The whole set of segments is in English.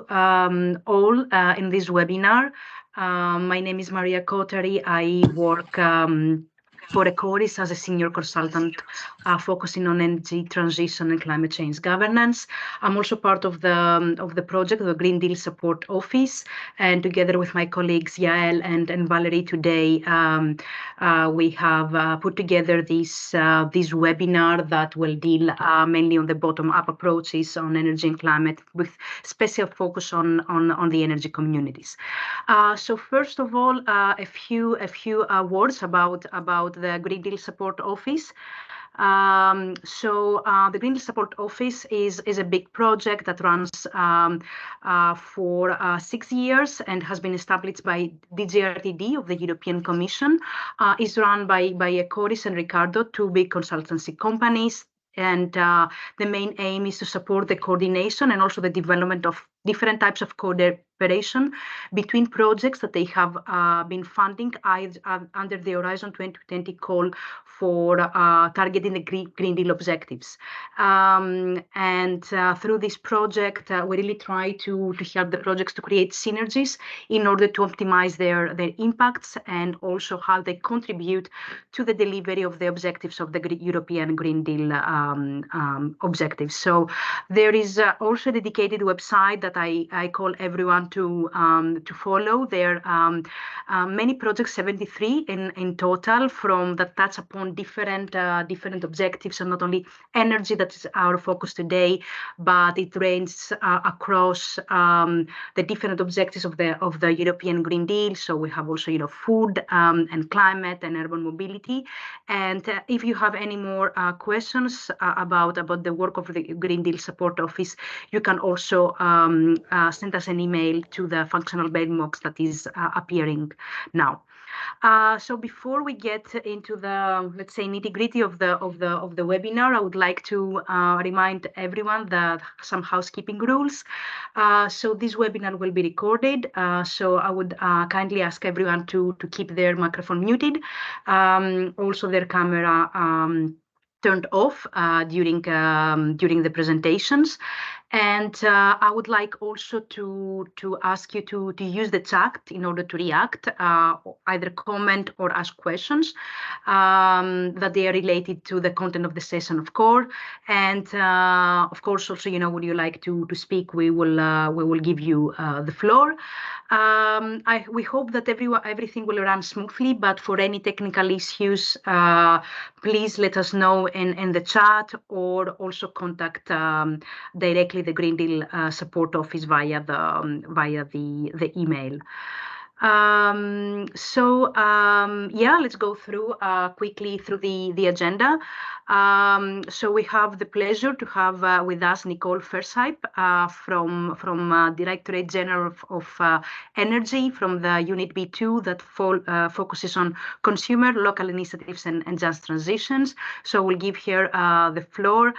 all in this webinar. My name is Maria Kotari. I work for Ecoris as a senior consultant focusing on energy transition and climate change governance. I'm also part of the project, the Green Deal Support Office, and together with my colleagues Yael and Valerie today, we have put together this webinar that will deal mainly on the bottom-up approaches on energy and climate, with special focus on the energy communities. So first of all, a few words about the Green Deal Support Office. The Green Deal Support Office is a big project that runs for 6 years and has been established by DGRTD of the European Commission. Is run by Ecoris and Ricardo, two big consultancy companies. And the main aim is to support the coordination and also the development of different types of cooperation between projects that they have been funding under the Horizon 2020 call for targeting the Green Deal objectives. Through this project, we really try to help the projects to create synergies in order to optimize their impacts and also how they contribute to the delivery of the objectives of the European Green Deal objectives. So there is also a dedicated website that I call everyone to follow. There are many projects, 73 in total, that touch upon different objectives, and not only energy, that is our focus today, but it ranges across the different objectives of the European Green Deal. So we have also food and climate and urban mobility. And if you have any more questions about the work of the Green Deal Support Office, you can also send us an email to the functional mailbox that is appearing now. So before we get into the, let's say, nitty-gritty of the webinar, I would like to remind everyone that some housekeeping rules. So this webinar will be recorded. So I would kindly ask everyone to keep their microphone muted, also their camera turned off during the presentations. And I would like also to ask you to use the chat in order to react, either comment or ask questions that they are related to the content of the session, of course. And of course, also, would you like to speak? We will give you the floor. We hope that everything will run smoothly, but for any technical issues, please let us know in the chat, or also contact directly the Green Deal Support Office via the email. Let's go through quickly through the agenda. So we have the pleasure to have with us Nicole Fersype from Directorate General of Energy from the Unit B2 that focuses on consumer, local initiatives and just transitions. So we'll give her the floor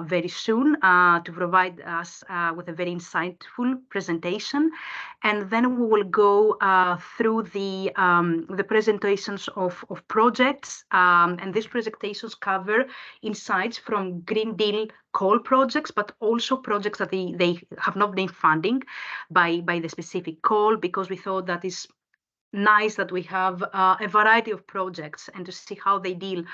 very soon to provide us with a very insightful presentation. And then we will go through the presentations of projects, and these presentations cover insights from Green Deal call projects, but also projects that they have not been funding by the specific call, because we thought that is nice that we have a variety of projects and to see how they deal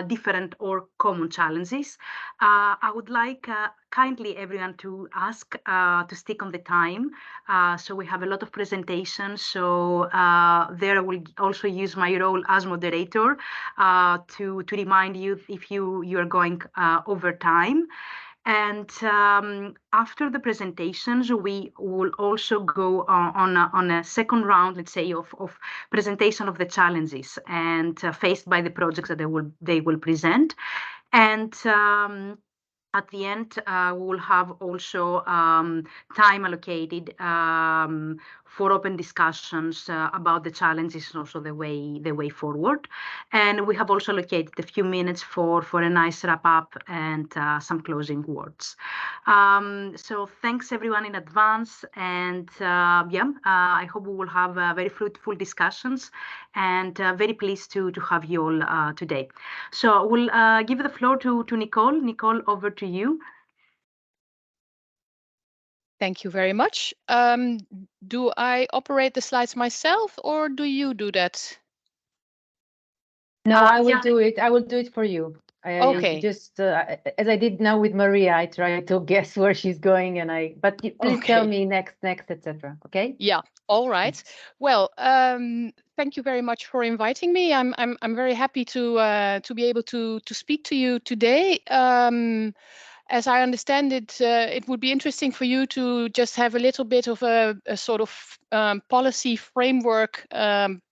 different or common challenges. I would like kindly everyone to ask to stick on the time. So we have a lot of presentations. So there I will also use my role as moderator to remind you if you are going over time. And after the presentations, we will also go on a second round, let's say, of presentation of the challenges and faced by the projects that they will present. And at the end, we will have also time allocated for open discussions about the challenges and also the way forward. And we have also allocated a few minutes for a nice wrap up and some closing words. So thanks everyone in advance, and I hope we will have very fruitful discussions, and very pleased to have you all today. So we'll give the floor to Nicole. Nicole, over to you. Thank you very much. Do I operate the slides myself, or do you do that? No, I will Yeah. do it. I will do it for you. Okay. Just as I did now with Maria, I try to guess where she's going, and but please tell me next, etc. Okay? Yeah. All right. Well, thank you very much for inviting me. I'm very happy to be able to speak to you today. As I understand it, it would be interesting for you to just have a little bit of a sort of policy framework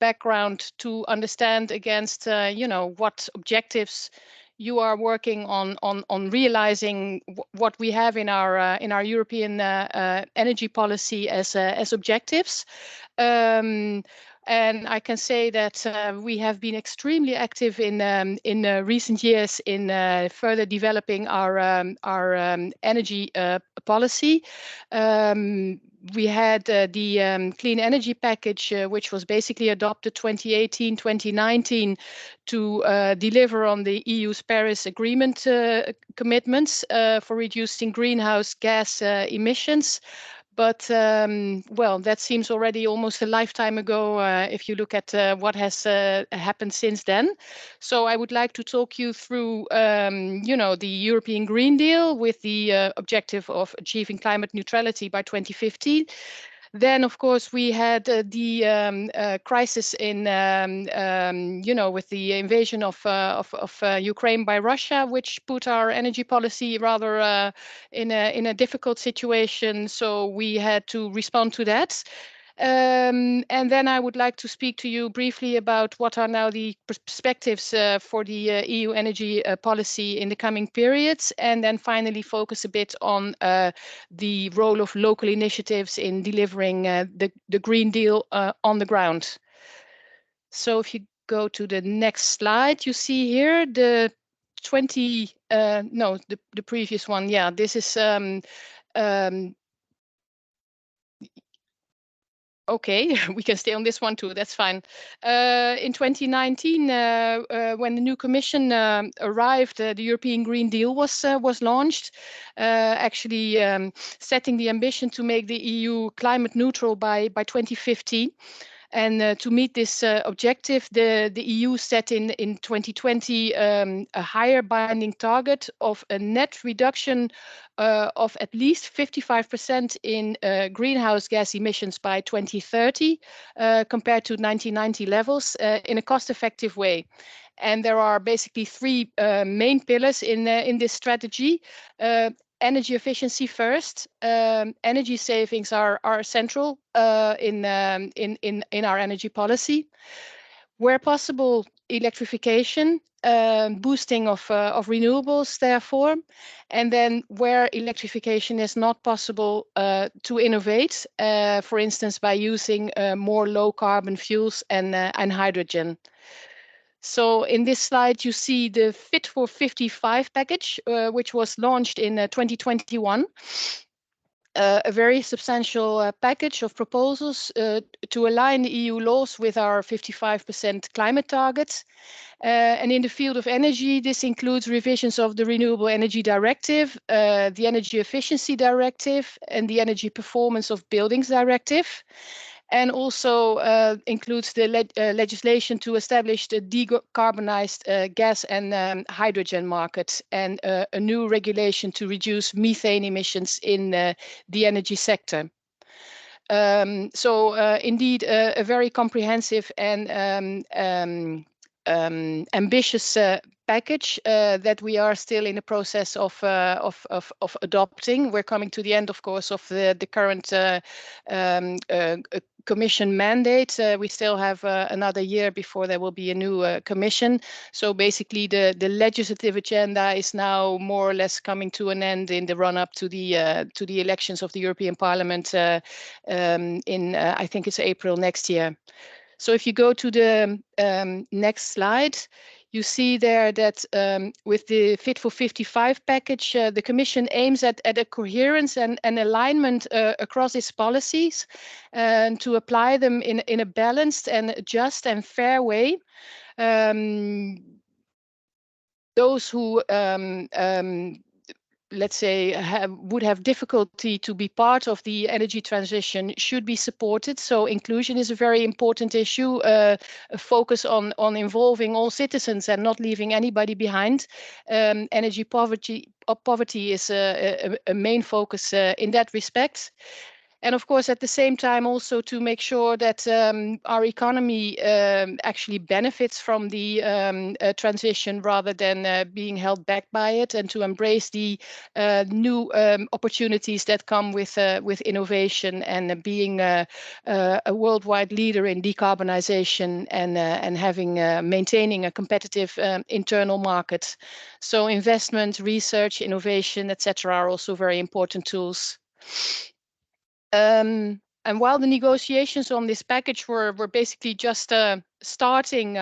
background to understand against, what objectives you are working on realizing what we have in our European energy policy as objectives. And I can say that we have been extremely active in recent years in further developing our energy policy. We had the Clean Energy Package, which was basically adopted 2018-2019 to deliver on the EU's Paris Agreement commitments for reducing greenhouse gas emissions. But well, that seems already almost a lifetime ago if you look at what has happened since then. So I would like to talk you through, the European Green Deal with the objective of achieving climate neutrality by 2050. Then, of course, we had the crisis in, with the invasion of Ukraine by Russia, which put our energy policy rather in a difficult situation. So we had to respond to that. And then I would like to speak to you briefly about what are now the perspectives for the EU energy policy in the coming periods, and then finally focus a bit on the role of local initiatives in delivering the Green Deal on the ground. So if you go to the next slide, you see here the the previous one. Yeah, this is okay, we can stay on this one too, that's fine. In 2019, when the new commission arrived, the European Green Deal was launched, actually setting the ambition to make the EU climate neutral by 2050. And to meet this objective, the EU set in 2020 a higher binding target of a net reduction of at least 55% in greenhouse gas emissions by 2030 compared to 1990 levels in a cost-effective way. And there are basically three main pillars in this strategy. Energy efficiency first. Energy savings are central in our energy policy. Where possible, electrification, boosting of renewables, therefore, and then where electrification is not possible, to innovate, for instance, by using more low carbon fuels and hydrogen. So in this slide, you see the Fit for 55 package, which was launched in 2021. A very substantial package of proposals to align EU laws with our 55% climate targets. And in the field of energy, this includes revisions of the Renewable Energy Directive, the Energy Efficiency Directive, and the Energy Performance of Buildings Directive. And also includes the legislation to establish the decarbonized gas and hydrogen market, and a new regulation to reduce methane emissions in the energy sector. So indeed, a very comprehensive and ambitious package that we are still in the process of adopting. We're coming to the end, of course, of the current Commission mandate. We still have another year before there will be a new Commission. So basically, the legislative agenda is now more or less coming to an end in the run-up to the elections of the European Parliament in I think it's April next year. So if you go to the next slide, you see there that with the Fit for 55 package, the Commission aims at a coherence and alignment across its policies, and to apply them in a balanced and just and fair way. Those who let's say, would have difficulty to be part of the energy transition should be supported. So inclusion is a very important issue, a focus on involving all citizens and not leaving anybody behind. Energy poverty is a main focus in that respect. And of course, at the same time, also to make sure that our economy actually benefits from the transition rather than being held back by it, and to embrace the new opportunities that come with innovation and being a worldwide leader in decarbonization and having maintaining a competitive internal market. So investment, research, innovation, etc., are also very important tools. And while the negotiations on this package were basically just starting,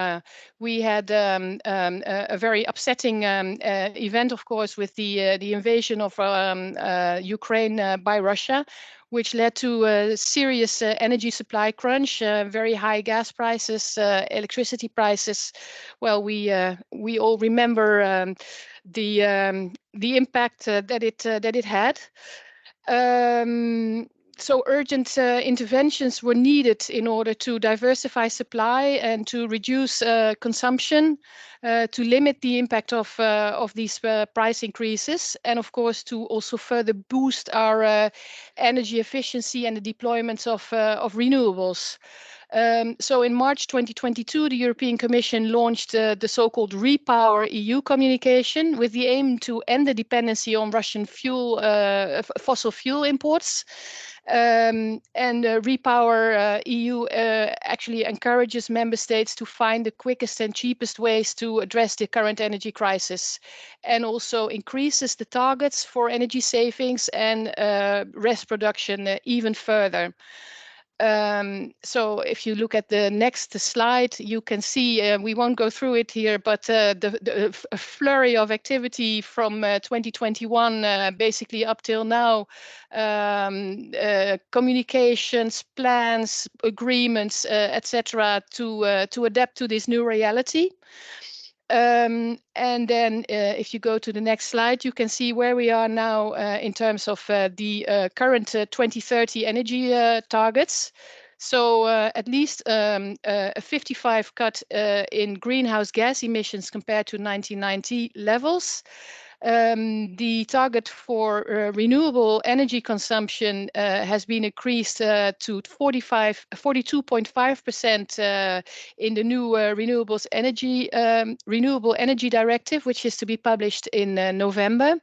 we had a very upsetting event, of course, with the invasion of Ukraine by Russia, which led to a serious energy supply crunch, very high gas prices, electricity prices. Well, we all remember the impact that it had. So urgent interventions were needed in order to diversify supply and to reduce consumption, to limit the impact of these price increases, and of course to also further boost our energy efficiency and the deployments of renewables. So in March 2022, the European Commission launched the so-called Repower EU communication with the aim to end the dependency on Russian fuel, fossil fuel imports. And Repower EU actually encourages member states to find the quickest and cheapest ways to address the current energy crisis, and also increases the targets for energy savings and rest production even further. So if you look at the next slide, you can see, we won't go through it here, but the flurry of activity from 2021 basically up till now, communications, plans, agreements, etc., to adapt to this new reality. And then if you go to the next slide, you can see where we are now in terms of the current 2030 energy targets. So at least a 55 cut in greenhouse gas emissions compared to 1990 levels. The target for renewable energy consumption has been increased to 42.5% in the new renewable energy directive, which is to be published in November.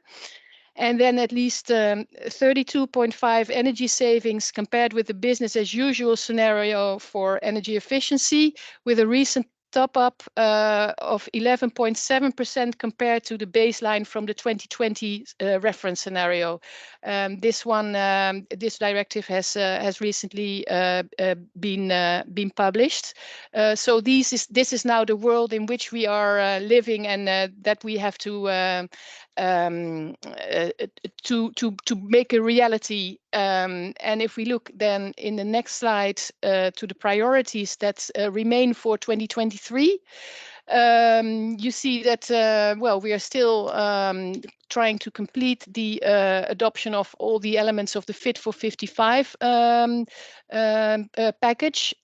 And then at least 32.5 energy savings compared with the business as usual scenario for energy efficiency, with a recent top up of 11.7% compared to the baseline from the 2020 reference scenario. This directive has recently been published. So this is now the world in which we are living, and that we have to make a reality. And if we look then in the next slide to the priorities that remain for 2023, you see that, well, we are still trying to complete the adoption of all the elements of the Fit for 55 package.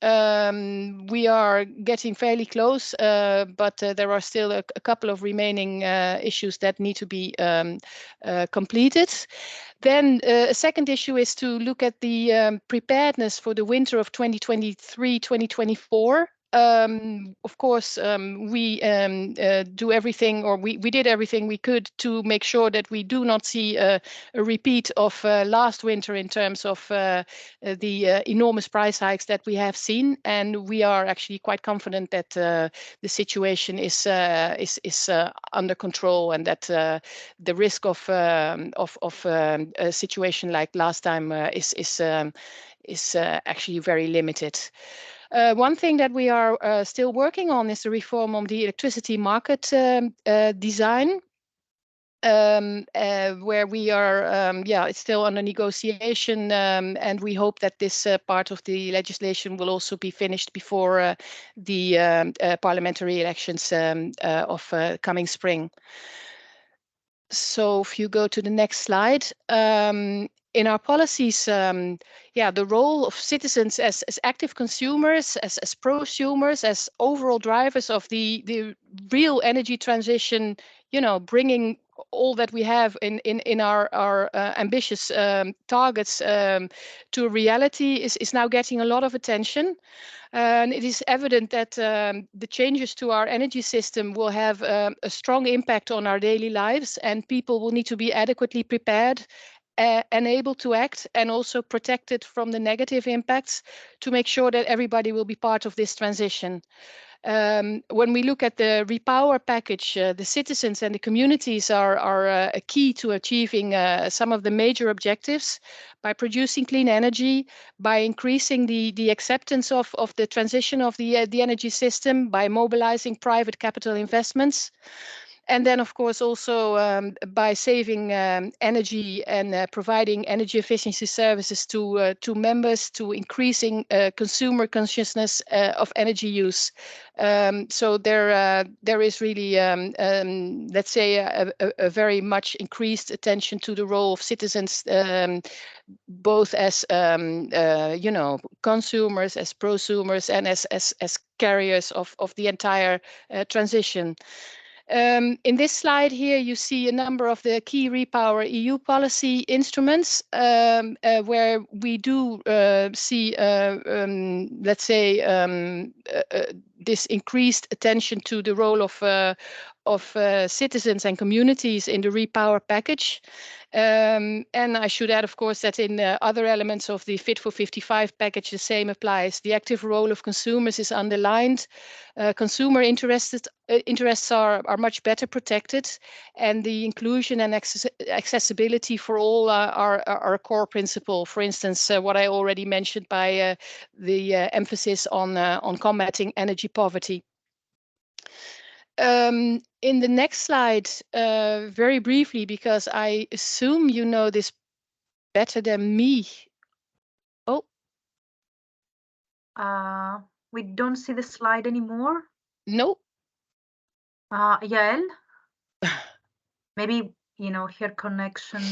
We are getting fairly close, but there are still a couple of remaining issues that need to be completed. Then a second issue is to look at the preparedness for the winter of 2023-2024. Of course, we do everything, or we did everything we could to make sure that we do not see a repeat of last winter in terms of the enormous price hikes that we have seen, and we are actually quite confident that the situation is under control, and that the risk of a situation like last time is actually very limited. One thing that we are still working on is the reform of the electricity market design, where we are, it's still under negotiation, and we hope that this part of the legislation will also be finished before the parliamentary elections of coming spring. So if you go to the next slide, in our policies, the role of citizens as active consumers, as prosumers, as overall drivers of the real energy transition, bringing all that we have in our ambitious targets to reality is now getting a lot of attention. And it is evident that the changes to our energy system will have a strong impact on our daily lives, and people will need to be adequately prepared and able to act, and also protected from the negative impacts to make sure that everybody will be part of this transition. When we look at the Repower package, the citizens and the communities are a key to achieving some of the major objectives by producing clean energy, by increasing the acceptance of the transition of the energy system, by mobilizing private capital investments. And then, of course, also by saving energy and providing energy efficiency services to members, to increasing consumer consciousness of energy use. So there is really, let's say, a very much increased attention to the role of citizens, both as consumers, as prosumers, and as carriers of the entire transition. In this slide here, you see a number of the key Repower EU policy instruments where we do see, let's say, this increased attention to the role of citizens and communities in the Repower package. And I should add, of course, that in other elements of the Fit for 55 package, the same applies. The active role of consumers is underlined. Consumer interests are much better protected, and the inclusion and accessibility for all are a core principle. For instance, what I already mentioned by the emphasis on combating energy poverty. In the next slide, very briefly, because I assume you know this better than me. Oh. We don't see the slide anymore. No. Yael? Maybe, her connection.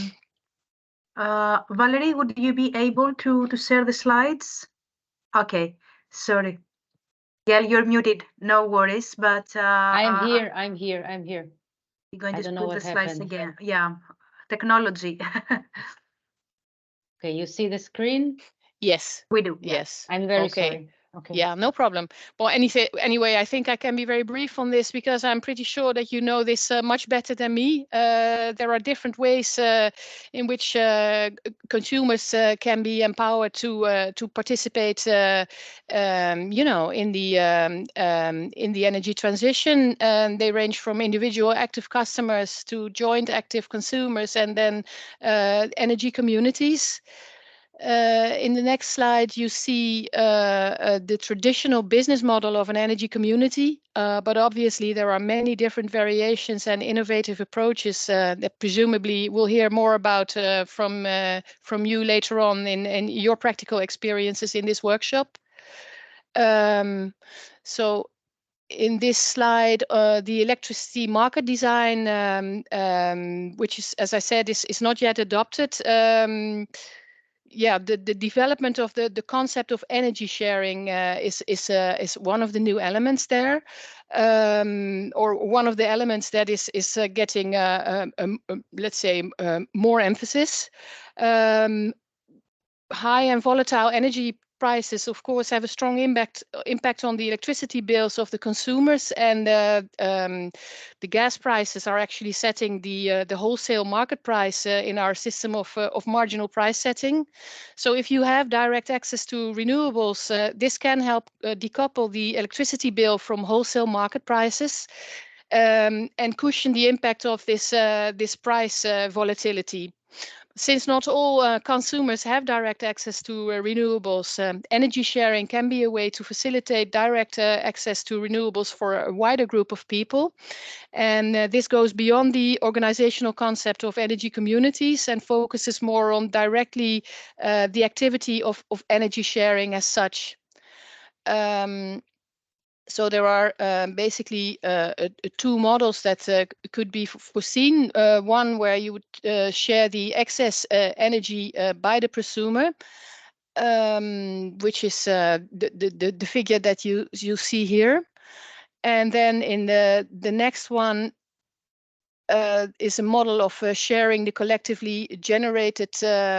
Valerie, would you be able to share the slides? Okay, sorry. Yael, you're muted. No worries, but I'm here. You're going to put the slides again. Yeah, technology. Okay, you see the screen? Yes. We do. Yes. I'm very sorry. Okay. Yeah, no problem. Well, anyway, I think I can be very brief on this because I'm pretty sure that you know this much better than me. There are different ways in which consumers can be empowered to participate, in the energy transition. They range from individual active customers to joint active consumers, and then energy communities. In the next slide, you see the traditional business model of an energy community, but obviously there are many different variations and innovative approaches that presumably we'll hear more about from you later on in your practical experiences in this workshop. So in this slide, the electricity market design, which is, as I said, is not yet adopted. The development of the concept of energy sharing is one of the new elements there, or one of the elements that is getting let's say more emphasis. High and volatile energy prices, of course, have a strong impact on the electricity bills of the consumers, and the gas prices are actually setting the wholesale market price in our system of marginal price setting. So if you have direct access to renewables, this can help decouple the electricity bill from wholesale market prices, and cushion the impact of this price volatility. Since not all consumers have direct access to renewables, energy sharing can be a way to facilitate direct access to renewables for a wider group of people. And this goes beyond the organizational concept of energy communities and focuses more on directly the activity of energy sharing as such. So there are basically two models that could be foreseen. One where you would share the excess energy by the prosumer, which is the figure that you see here. And then in the next one is a model of sharing the collectively generated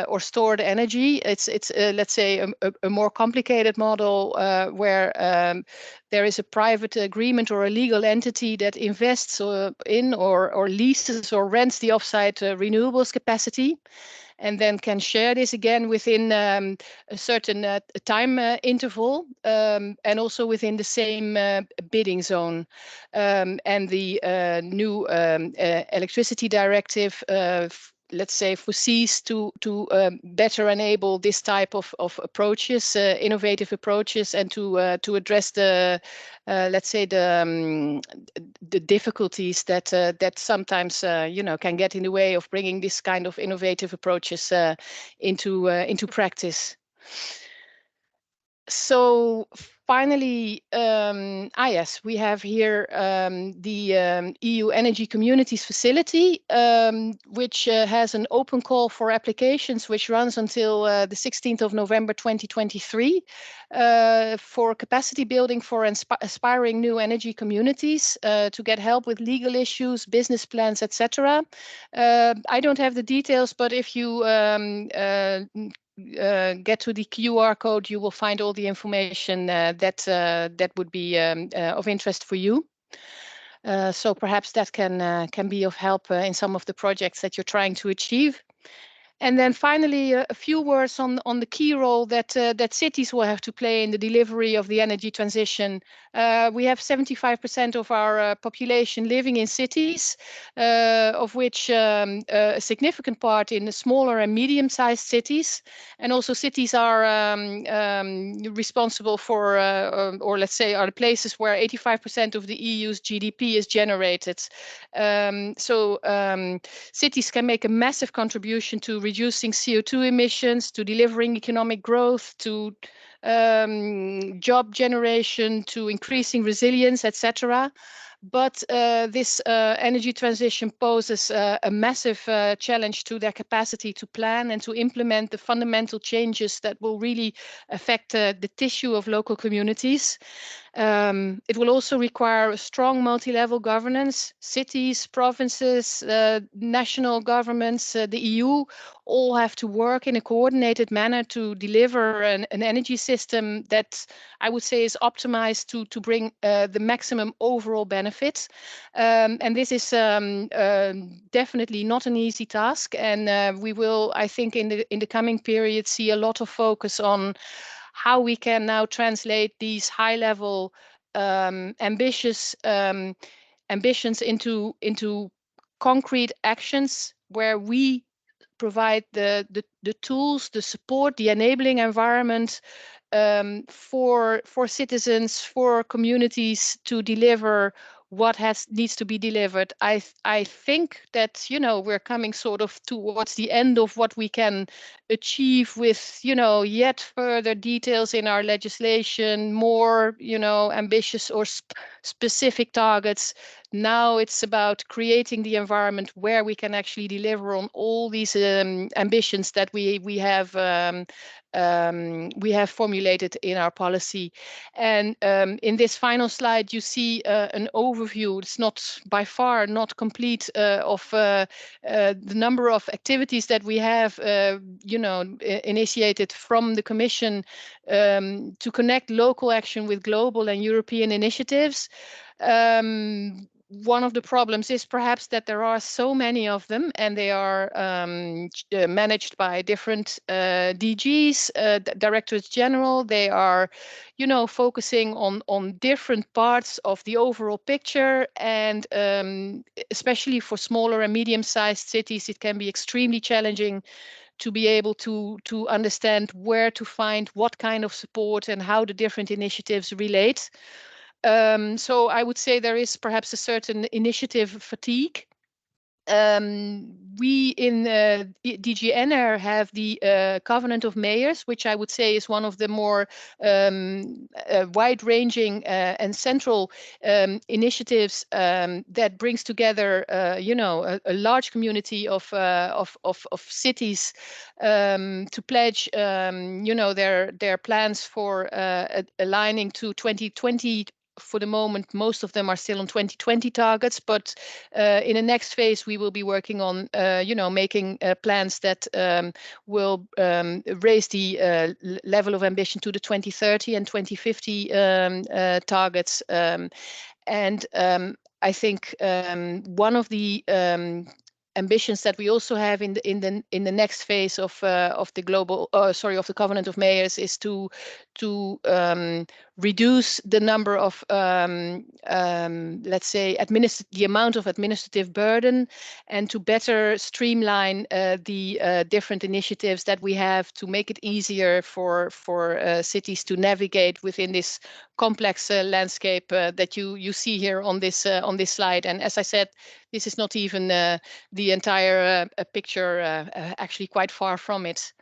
or stored energy. It's let's say a more complicated model where there is a private agreement or a legal entity that invests in or leases or rents the offsite renewables capacity, and then can share this again within a certain time interval, and also within the same bidding zone. And the new electricity directive, let's say, foresees to better enable this type of approaches, innovative approaches, and to address the let's say the difficulties that that sometimes can get in the way of bringing this kind of innovative approaches into practice. So finally, yes, we have here the EU Energy Communities Facility, which has an open call for applications, which runs until the 16th of November 2023, for capacity building for aspiring new energy communities to get help with legal issues, business plans, etc. I don't have the details, but if you get to the QR code, you will find all the information that would be of interest for you. So perhaps that can be of help in some of the projects that you're trying to achieve. And then finally, a few words on the key role that cities will have to play in the delivery of the energy transition. We have 75% of our population living in cities, of which a significant part in the smaller and medium-sized cities. And also cities are responsible for, or let's say, are the places where 85% of the EU's GDP is generated. So cities can make a massive contribution to reducing CO2 emissions, to delivering economic growth, to job generation, to increasing resilience, etc. But this energy transition poses a massive challenge to their capacity to plan and to implement the fundamental changes that will really affect the tissue of local communities. It will also require a strong multi-level governance. Cities, provinces, national governments, the EU, all have to work in a coordinated manner to deliver an energy system that I would say is optimized to bring the maximum overall benefits. And this is definitely not an easy task. And we will, I think, in the coming period, see a lot of focus on how we can now translate these high-level ambitions into concrete actions where we provide the tools, the support, the enabling environment for citizens, for communities to deliver what needs to be delivered. I think that we're coming sort of towards the end of what we can achieve with yet further details in our legislation, more ambitious or specific targets. Now it's about creating the environment where we can actually deliver on all these ambitions that we have formulated in our policy. And in this final slide, you see an overview. It's not by far not complete of the number of activities that we have, initiated from the Commission to connect local action with global and European initiatives. One of the problems is perhaps that there are so many of them, and they are managed by different DGs, Directorates General. They are, focusing on different parts of the overall picture, and especially for smaller and medium-sized cities, it can be extremely challenging to be able to understand where to find what kind of support and how the different initiatives relate. So I would say there is perhaps a certain initiative fatigue. we in DG NR have the Covenant of Mayors, which I would say is one of the more wide-ranging and central initiatives that brings together, you know, a large community of cities to pledge, you know, their plans for aligning to 2020. For the moment, most of them are still on 2020 targets, but in the next phase, we will be working on, you know, making plans that will raise the level of ambition to the 2030 and 2050 targets. And I think one of the ambitions that we also have in the next phase of the global, sorry, of the Covenant of Mayors is to reduce the number of, let's say, the amount of administrative burden, and to better streamline the different initiatives that we have to make it easier for cities to navigate within this complex landscape that you see here on this slide. And as I said, this is not even the entire picture, actually quite far from it.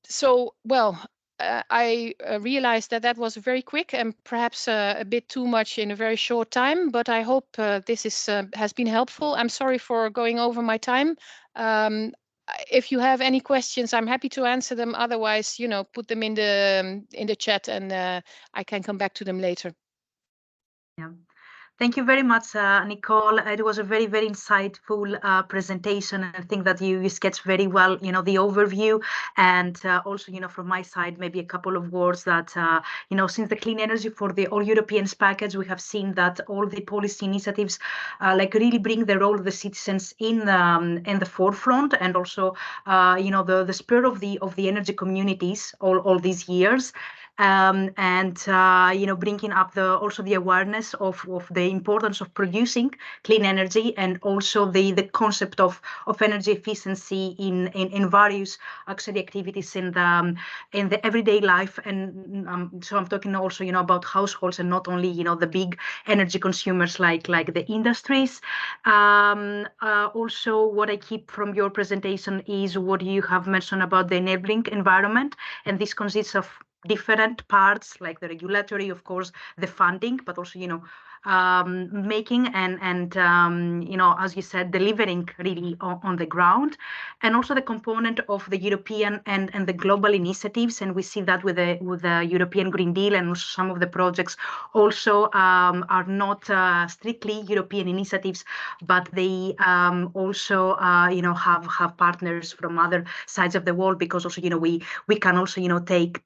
So, well, I realized that was very quick and perhaps a bit too much in a very short time, but I hope this has been helpful. I'm sorry for going over my time. If you have any questions, I'm happy to answer them. Otherwise, you know, put them in the chat, and I can come back to them later. Yeah. Thank you very much, Nicole. It was a very, very insightful presentation. And I think that you sketched very well, you know, the overview. And also, you know, from my side, maybe a couple of words that, you know, since the Clean Energy for the All Europeans package, we have seen that all the policy initiatives like really bring the role of the citizens in the forefront, and also, you know, the spirit of the energy communities all these years. And you know, bringing up also the awareness of the importance of producing clean energy, and also the concept of energy efficiency in various actually activities in the everyday life. And so I'm talking also, you know, about households, and not only, you know, the big energy consumers like the industries. Also, what I keep from your presentation is what you have mentioned about the enabling environment, and this consists of different parts, like the regulatory, of course, the funding, but also, you know, making and you know, as you said, delivering really on the ground, and also the component of the European and the global initiatives. And we see that with the European Green Deal, and also some of the projects also are not strictly European initiatives, but they also you know, have partners from other sides of the world, because also, you know, we can also, you know, take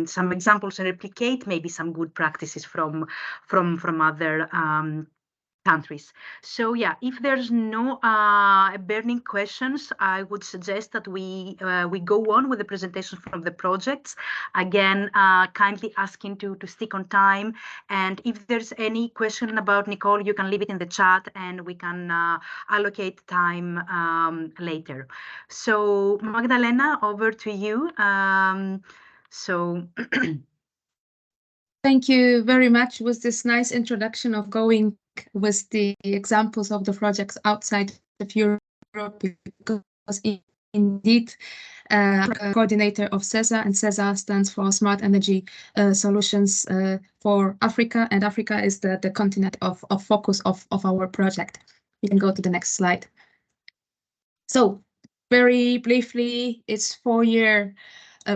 some examples and replicate maybe some good practices from other countries. So yeah, if there's no burning questions, I would suggest that we go on with the presentation from the projects. Again, kindly asking to stick on time. And if there's any question about Nicole, you can leave it in the chat, and we can allocate time later. So Magdalena, over to you. Thank you very much with this nice introduction of going with the examples of the projects outside of Europe, because indeed, coordinator of CESA, and CESA stands for Smart Energy Solutions for Africa, and Africa is the continent of focus of our project. You can go to the next slide. So very briefly, it's 4-year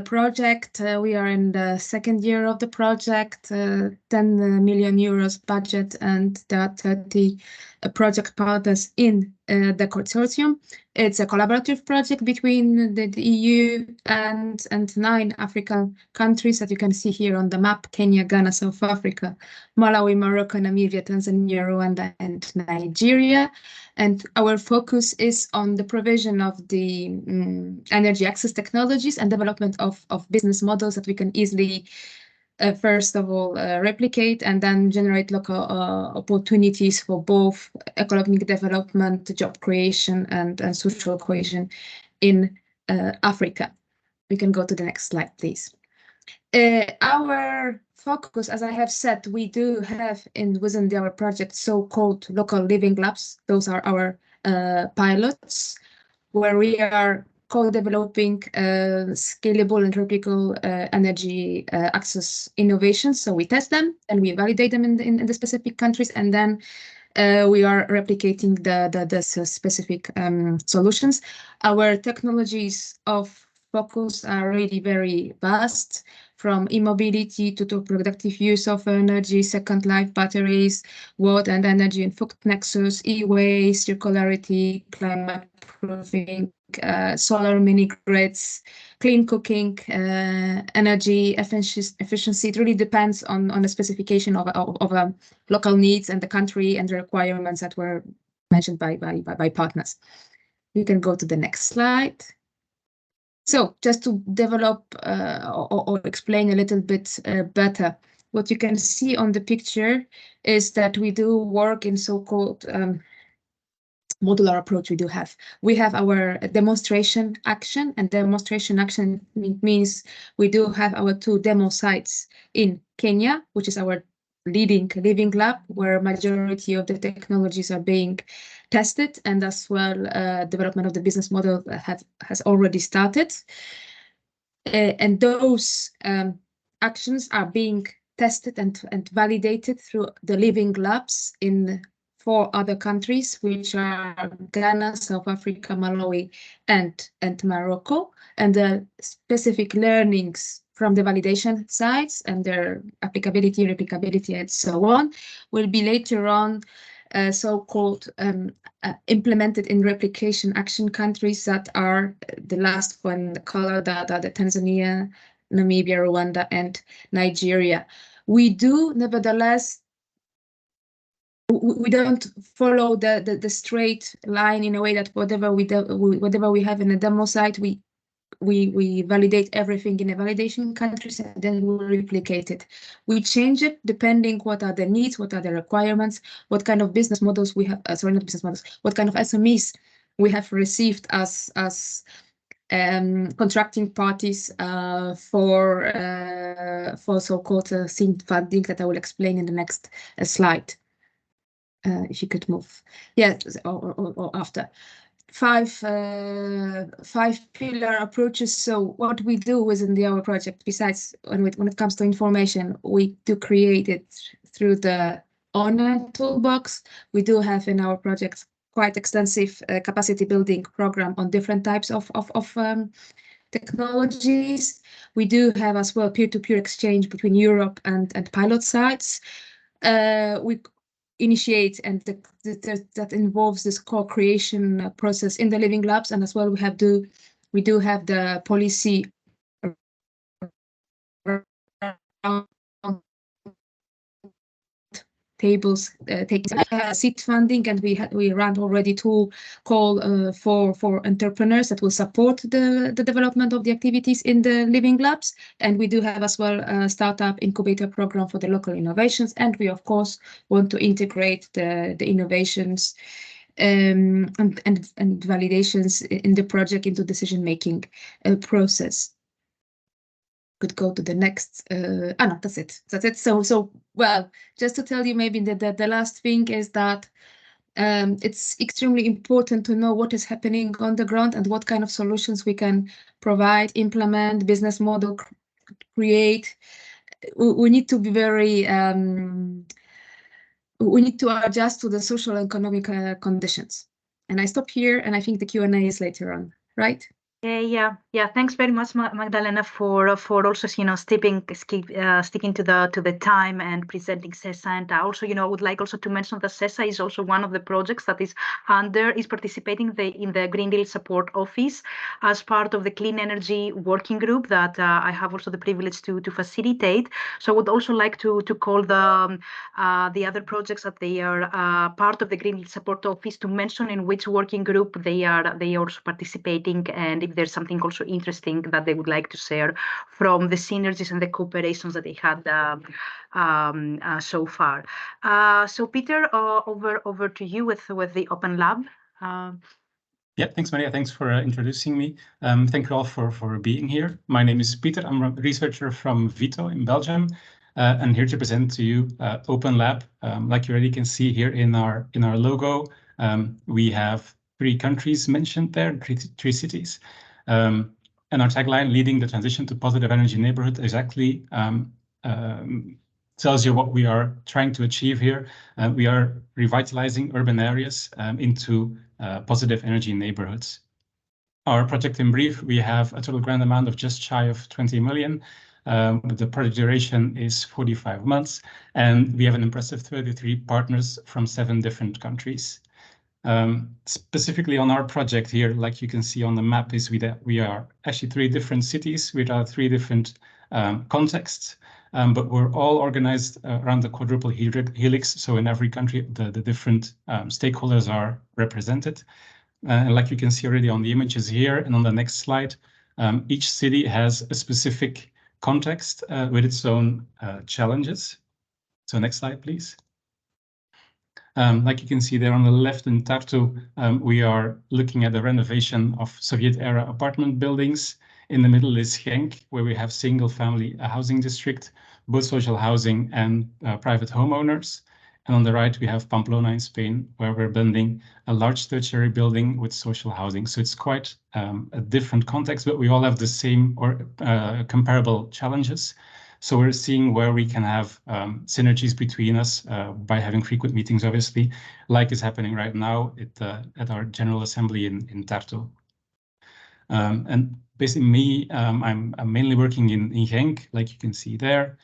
project. We are in the second year of the project, 10 million euros budget, and there are 30 project partners in the consortium. It's a collaborative project between the EU and 9 African countries that you can see here on the map: Kenya, Ghana, South Africa, Malawi, Morocco, Namibia, Tanzania, Rwanda, and Nigeria. And our focus is on the provision of the energy access technologies and development of business models that we can easily, first of all, replicate, and then generate local opportunities for both economic development, job creation, and social cohesion in Africa. We can go to the next slide, please. Our focus, as I have said, we do have within our project so-called local living labs. Those are our pilots, where we are co-developing scalable and replicable energy access innovations. So we test them and we validate them in the specific countries, and then we are replicating the specific solutions. Our technologies of focus are really very vast, from e-mobility to productive use of energy, second life batteries, water and energy and food nexus, e-waste, circularity, climate proofing, solar mini grids, clean cooking, energy efficiency. It really depends on the specification of local needs and the country and the requirements that were mentioned by partners. You can go to the next slide. So just to develop or explain a little bit better, what you can see on the picture is that we do work in so-called modular approach. We have our demonstration action, and demonstration action means we do have our 2 demo sites in Kenya, which is our leading living lab, where majority of the technologies are being tested, and as well development of the business model has already started. And those actions are being tested and validated through the living labs in 4 other countries, which are Ghana, South Africa, Malawi, and Morocco. And the specific learnings from the validation sites and their applicability, replicability, and so on will be later on so-called implemented in replication action countries that are the last one, the color data, the Tanzania, Namibia, Rwanda, and Nigeria. We do, nevertheless, we don't follow the straight line in a way that whatever we have in a demo site, we validate everything in a validation countries, and then we replicate it. We change it depending what are the needs, what are the requirements, what kind of business models we have, sorry, not business models, what kind of SMEs we have received as contracting parties for so-called seed funding that I will explain in the next slide. If you could move. Yeah, or after. 5 pillar approaches. So what we do within our project, besides when it comes to information, we do create it through the online toolbox. We do have in our project quite extensive capacity building program on different types of technologies. We do have as well peer-to-peer exchange between Europe and pilot sites. We initiate, and that involves this co-creation process in the living labs, and as well we do have the policy tables taking seed funding, and we ran already 2 call for entrepreneurs that will support the development of the activities in the living labs, and we do have as well a startup incubator program for the local innovations, and we of course want to integrate the innovations and validations in the project into decision-making process. Could go to the next. No, that's it. So well, just to tell you, maybe the last thing is that it's extremely important to know what is happening on the ground and what kind of solutions we can provide, implement, business model create. We need to be very. We need to adjust to the social and economic conditions. And I stop here, and I think the Q&A is later on, right? Yeah. Thanks very much, Magdalena, for also sticking to the time and presenting CESA. And also, I would like also to mention that CESA is also one of the projects that is participating in the Green Deal Support Office as part of the Clean Energy Working Group that I have also the privilege to facilitate. So I would also like to call the other projects that they are part of the Green Deal Support Office to mention in which working group they are also participating, and if there's something also interesting that they would like to share from the synergies and the cooperations that they had so far. So Peter, over to you with the Open Lab. Yeah, thanks, Maria. Thanks for introducing me. Thank you all for being here. My name is Peter. I'm a researcher from Vito in Belgium, and here to present to you Open Lab. Like you already can see here in our logo, we have 3 countries mentioned there, 3 cities. And our tagline, leading the transition to positive energy neighborhood, exactly tells you what we are trying to achieve here. We are revitalizing urban areas into positive energy neighborhoods. Our project in brief, we have a total grant amount of just shy of 20 million. The project duration is 45 months, and we have an impressive 33 partners from 7 different countries. Specifically on our project here, like you can see on the map, is we are actually 3 different cities with 3 different contexts, but we're all organized around the quadruple helix. So in every country, the different stakeholders are represented. And like you can see already on the images here and on the next slide, each city has a specific context with its own challenges. So next slide, please. Like you can see there on the left in Tartu, we are looking at the renovation of Soviet-era apartment buildings. In the middle is Genk, where we have single-family housing district, both social housing and private homeowners. And on the right, we have Pamplona in Spain, where we're blending a large tertiary building with social housing. So it's quite a different context, but we all have the same or comparable challenges. So we're seeing where we can have synergies between us by having frequent meetings, obviously, like is happening right now at our General Assembly in Tartu. And basically me, I'm mainly working in Genk, like you can see there.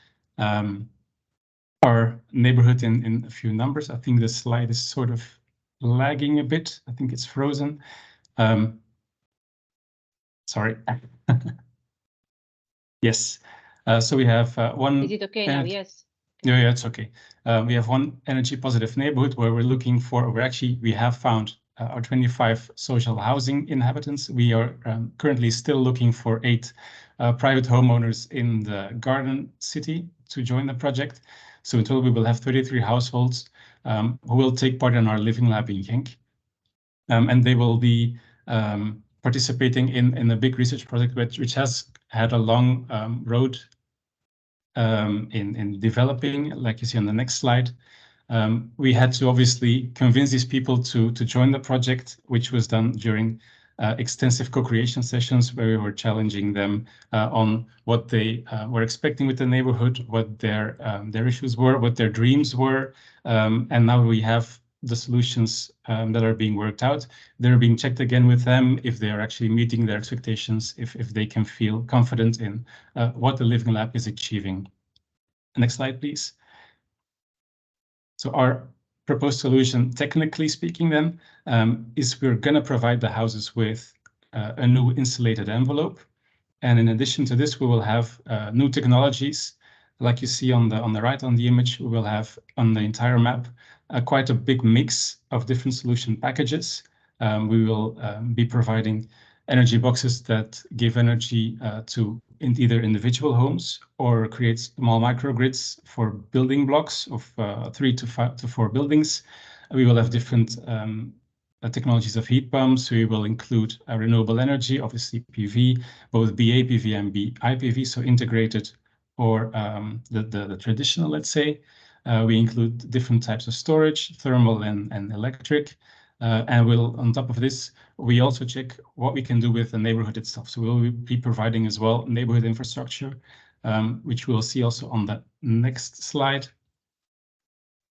Our neighborhood in a few numbers. I think the slide is sort of lagging a bit. I think it's frozen. Sorry. Yes. So we have one. Is it okay now? Yes. Yeah, it's okay. We have one energy positive neighborhood where we have found our 25 social housing inhabitants. We are currently still looking for 8 private homeowners in the Garden City to join the project. So in total, we will have 33 households who will take part in our living lab in Genk. And they will be participating in a big research project which has had a long road in developing, like you see on the next slide. We had to obviously convince these people to join the project, which was done during extensive co-creation sessions where we were challenging them on what they were expecting with the neighborhood, what their issues were, what their dreams were. And now we have the solutions that are being worked out. They're being checked again with them if they are actually meeting their expectations, if they can feel confident in what the Living Lab is achieving. Next slide, please. So our proposed solution, technically speaking then, is we're going to provide the houses with a new insulated envelope. And in addition to this, we will have new technologies. Like you see on the right on the image, we will have on the entire map quite a big mix of different solution packages. We will be providing energy boxes that give energy to either individual homes or create small microgrids for building blocks of 3 to 5 to 4 buildings. We will have different technologies of heat pumps. We will include renewable energy, obviously PV, both BAPV and BIPV, so integrated or the traditional, let's say. We include different types of storage, thermal and electric. And we'll, on top of this, we also check what we can do with the neighborhood itself. So we'll be providing as well neighborhood infrastructure, which we'll see also on the next slide,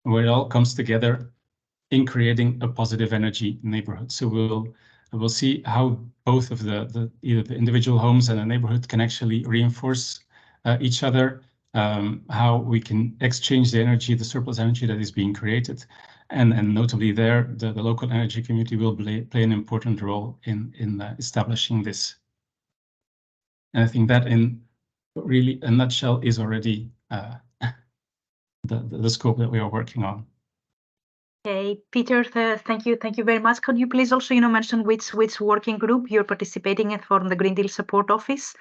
where it all comes together in creating a positive energy neighborhood. So we'll see how both of either the individual homes and the neighborhood can actually reinforce each other, how we can exchange the energy, the surplus energy that is being created. And notably there, the local energy community will play an important role in establishing this. And I think that in really a nutshell is already the scope that we are working on. Okay, Peter, thank you very much. Could you please also, mention which working group you're participating in from the Green Deal Support Office?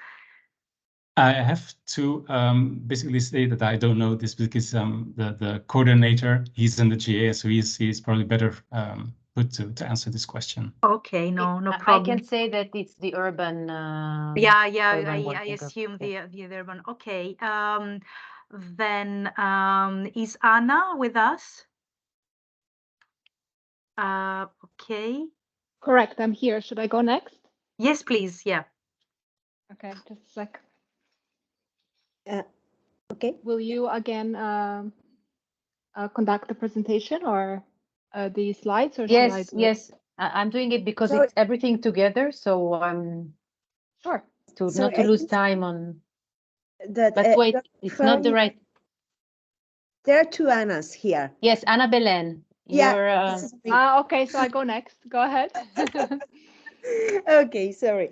I have to basically say that I don't know this because the coordinator, he's in the GA, so he's probably better put to answer this question. Okay, no problem. I can say that it's the urban. Yeah, urban I working group, assume yeah. the urban. Okay. Then is Anna with us? Okay. Correct, I'm here. Should I go next? Yes, please. Yeah. Okay, just a sec. Okay. Will you again conduct the presentation or the slides, or should I Yes, do it? yes. I'm doing it because So- it's everything together. So Sure. not to lose time on. That, But wait, it's not the right. There are two Annas here. Yes, Ana Belén. Yeah, You're, this is me. Okay, so I go next. Go ahead. Okay, sorry.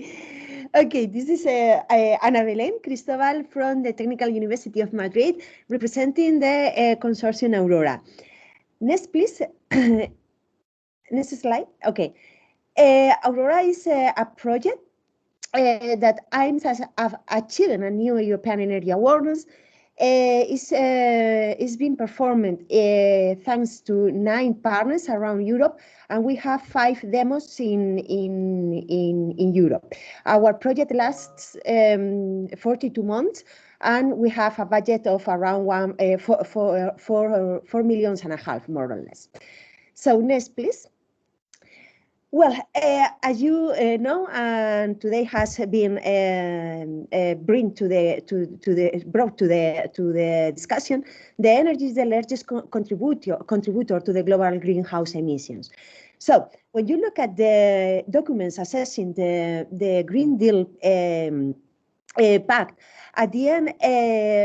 Okay, this is Ana Belén Cristobal from the Technical University of Madrid, representing the consortium Aurora. Next, please. Next slide. Okay. Aurora is a project that aims at achieving a new European energy awareness. Is being performed thanks to 9 partners around Europe, and we have 5 demos in Europe. Our project lasts 42 months, and we have a budget of around 4.5 million, more or less. So next, please. Well, as you know, and today has been brought to the discussion, the energy is the largest contributor to the global greenhouse emissions. So when you look at the documents assessing the Green Deal Pact, at the end,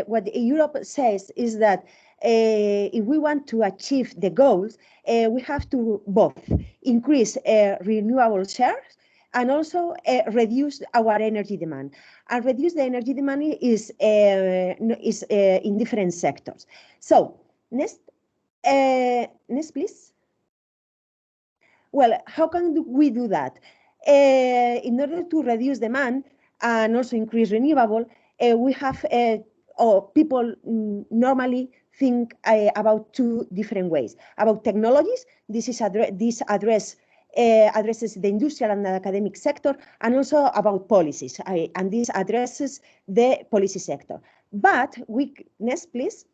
what Europe says is that if we want to achieve the goals, we have to both increase renewable shares and also reduce our energy demand. And reduce the energy demand is in different sectors. So next, please. Well, how can we do that? In order to reduce demand and also increase renewable, we have people normally think about 2 different ways. About technologies, this addresses the industrial and academic sector, and also about policies, and this addresses the policy sector. But next, please.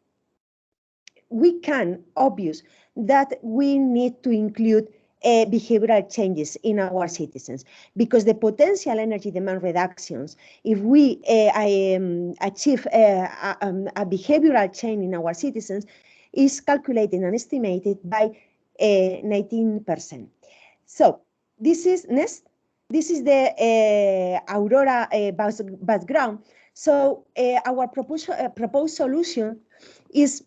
We can obvious that we need to include behavioral changes in our citizens, because the potential energy demand reductions, if we achieve a behavioral change in our citizens, is calculated and estimated by 19%. So this is next. This is the Aurora background. So our proposed solution is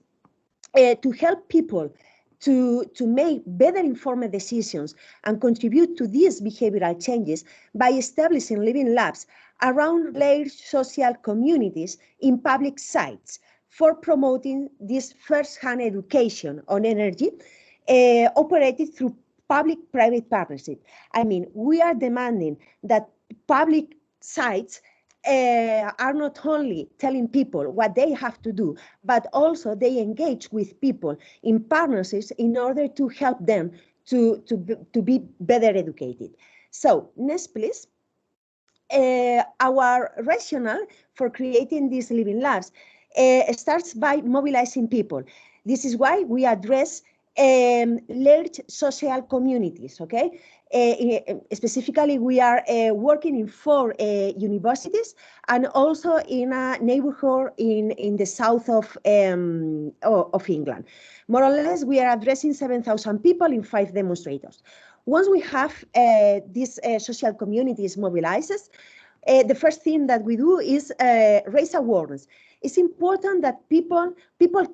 to help people to make better informed decisions and contribute to these behavioral changes by establishing living labs around large social communities in public sites for promoting this first-hand education on energy operated through public-private partnership. I mean, we are demanding that public sites are not only telling people what they have to do, but also they engage with people in partnerships in order to help them to be better educated. So next, please. Our rationale for creating these living labs starts by mobilizing people. This is why we address large social communities, okay? Specifically, we are working in 4 universities and also in a neighborhood in the south of England. More or less, we are addressing 7,000 people in 5 demonstrators. Once we have these social communities mobilized, the first thing that we do is raise awareness. It's important that people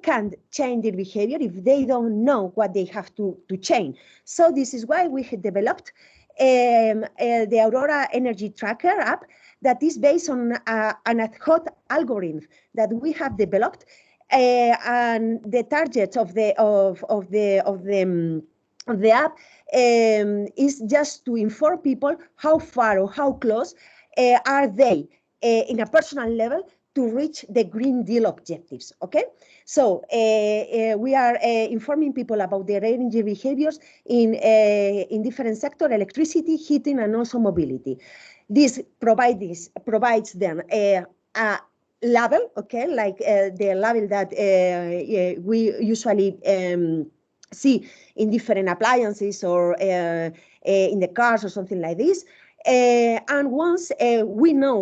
can't change their behavior if they don't know what they have to change. So this is why we have developed the Aurora Energy Tracker app that is based on an ad hoc algorithm that we have developed, and the target of the app is just to inform people how far or how close are they in a personal level to reach the Green Deal objectives, okay? So we are informing people about their energy behaviors in different sectors, electricity, heating, and also mobility. This provides them a label, okay, like the label that we usually see in different appliances or in the cars or something like this. And once we know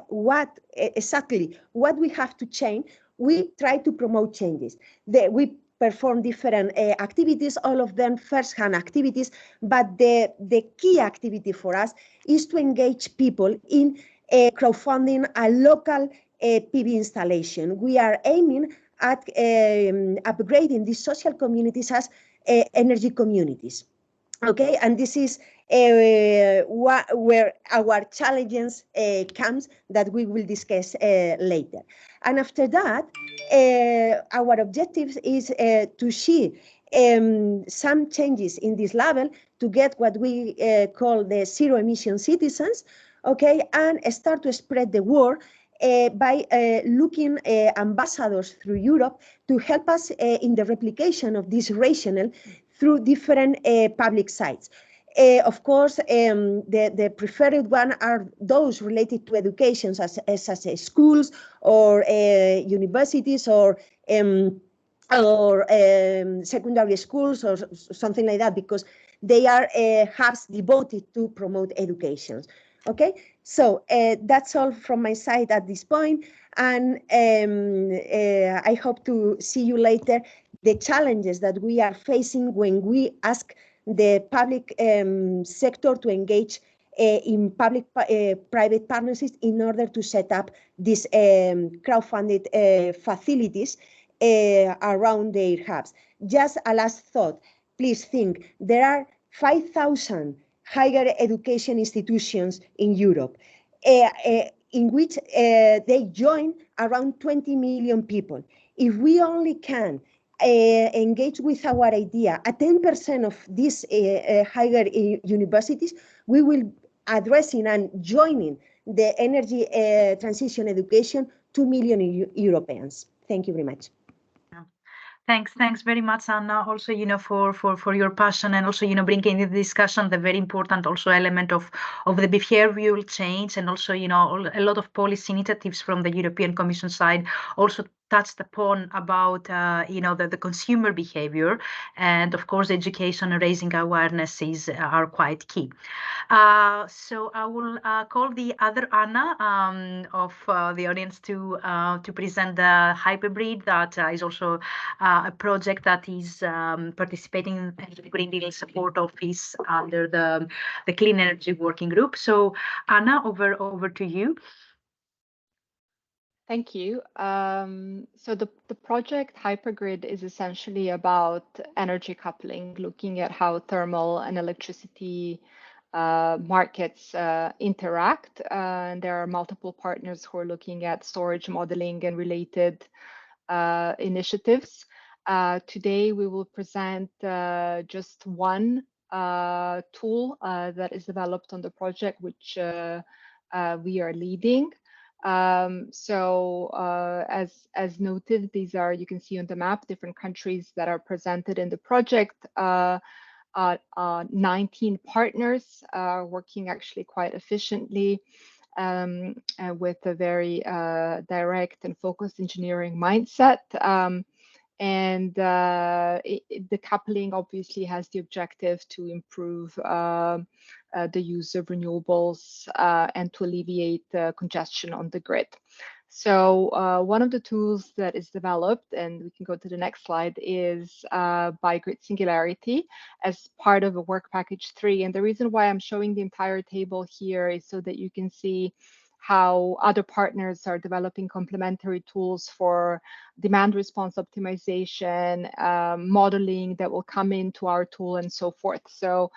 what exactly what we have to change, we try to promote changes. We perform different activities, all of them first-hand activities, but the key activity for us is to engage people in crowdfunding a local PV installation. We are aiming at upgrading these social communities as energy communities. Okay, and this is where our challenges comes that we will discuss later. And after that, our objective is to see some changes in this level to get what we call the zero emission citizens, okay, and start to spread the word by looking ambassadors through Europe to help us in the replication of this rationale through different public sites. Of course, the preferred one are those related to education, such as schools or universities or secondary schools or something like that, because they are hubs devoted to promote education. Okay, so that's all from my side at this point, and I hope to see you later. The challenges that we are facing when we ask the public sector to engage in public-private partnerships in order to set up these crowdfunded facilities around their hubs. Just a last thought, please think, there are 5,000 higher education institutions in Europe, in which they join around 20 million people. If we only can engage with our idea at 10% of these higher universities, we will addressing and joining the energy transition education 2 million Europeans. Thank you very much. Thanks very much, Anna. Also, for your passion and also, bringing in the discussion the very important also element of the behavioral change, and also, a lot of policy initiatives from the European Commission side also touched upon about the consumer behavior, and of course education and raising awareness are quite key. So I will call the other Anna of the audience to present the Hyperbreed, that is also a project that is participating in the Green Deal Support Office under the Clean Energy Working Group. So Anna, over to you. Thank you. So the project Hypergrid is essentially about energy coupling, looking at how thermal and electricity markets interact. And there are multiple partners who are looking at storage modeling and related initiatives. Today, we will present just one tool that is developed on the project, which we are leading. So as noted, these are, you can see on the map, different countries that are presented in the project. 19 partners working actually quite efficiently with a very direct and focused engineering mindset. And the coupling obviously has the objective to improve the use of renewables and to alleviate congestion on the grid. So one of the tools that is developed, and we can go to the next slide, is by Grid Singularity as part of a work package 3. And the reason why I'm showing the entire table here is so that you can see how other partners are developing complementary tools for demand response optimization, modeling that will come into our tool, and so forth. So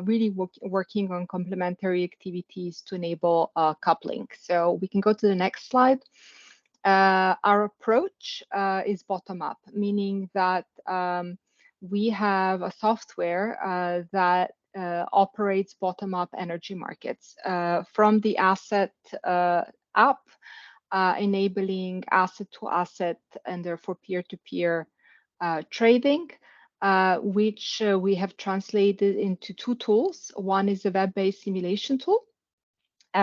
really working on complementary activities to enable coupling. So we can go to the next slide. Our approach is bottom-up, meaning that we have a software that operates bottom-up energy markets from the asset up. enabling asset-to-asset and therefore peer-to-peer trading, which we have translated into two tools. One is a web-based simulation tool,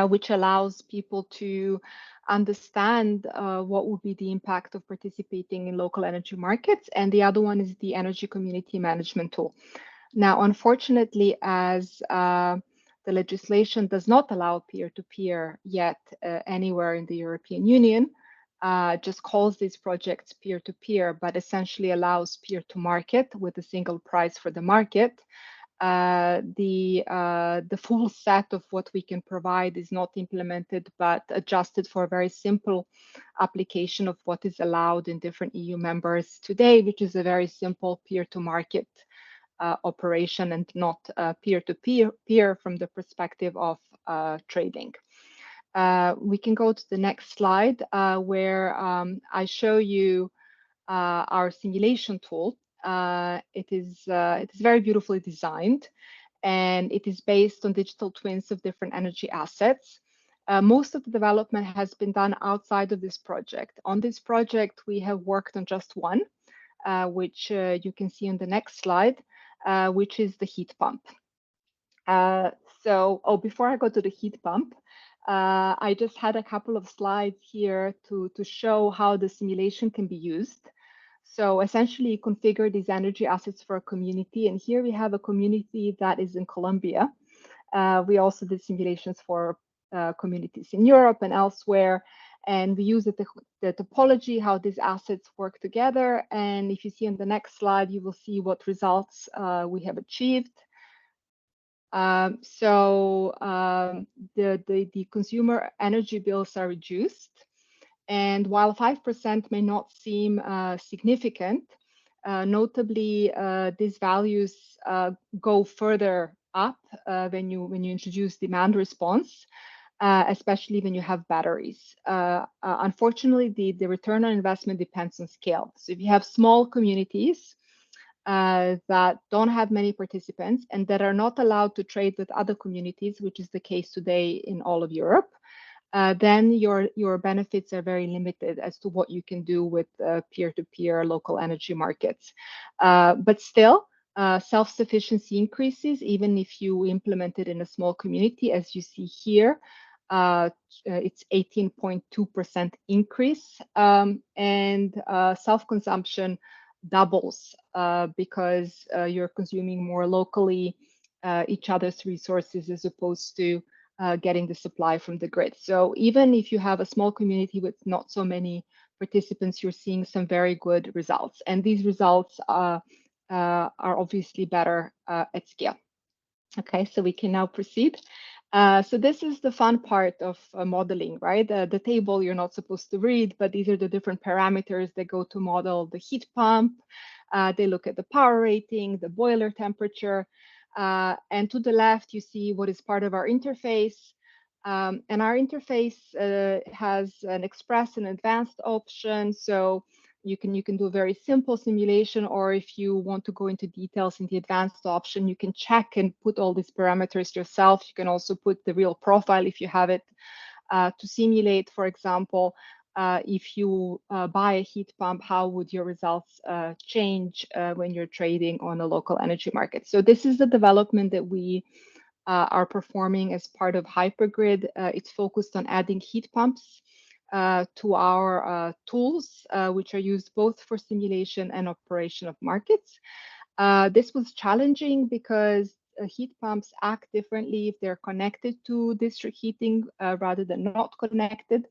which allows people to understand what would be the impact of participating in local energy markets. And the other one is the energy community management tool. Now, unfortunately, as the legislation does not allow peer-to-peer yet anywhere in the European Union, just calls these projects peer-to-peer, but essentially allows peer-to-market with a single price for the market. The full set of what we can provide is not implemented, but adjusted for a very simple application of what is allowed in different EU members today, which is a very simple peer-to-market operation and not peer-to-peer from the perspective of trading. We can go to the next slide where I show you our simulation tool. It is very beautifully designed, and it is based on digital twins of different energy assets. Most of the development has been done outside of this project. On this project, we have worked on just one, which you can see on the next slide, which is the heat pump. Before I go to the heat pump, I just had a couple of slides here to show how the simulation can be used. So essentially, you configure these energy assets for a community. And here we have a community that is in Colombia. We also did simulations for communities in Europe and elsewhere. And we use the topology, how these assets work together. And if you see on the next slide, you will see what results we have achieved. The consumer energy bills are reduced. And while 5% may not seem significant, notably, these values go further up when you introduce demand response, especially when you have batteries. Unfortunately, the return on investment depends on scale. So if you have small communities that don't have many participants and that are not allowed to trade with other communities, which is the case today in all of Europe, then your benefits are very limited as to what you can do with peer-to-peer local energy markets. But still, self-sufficiency increases even if you implement it in a small community, as you see here. It's 18.2% increase, and self-consumption doubles because you're consuming more locally each other's resources as opposed to getting the supply from the grid. So even if you have a small community with not so many participants, you're seeing some very good results. And these results are obviously better at scale. Okay, so we can now proceed. So this is the fun part of modeling, right? The table you're not supposed to read, but these are the different parameters that go to model the heat pump. They look at the power rating, the boiler temperature, and to the left, you see what is part of our interface. And our interface has an express and advanced option. So you can do a very simple simulation, or if you want to go into details in the advanced option, you can check and put all these parameters yourself. You can also put the real profile if you have it to simulate, for example, if you buy a heat pump, how would your results change when you're trading on a local energy market? So this is the development that we are performing as part of Hypergrid. It's focused on adding heat pumps to our tools, which are used both for simulation and operation of markets. This was challenging because heat pumps act differently if they're connected to district heating rather than not connected.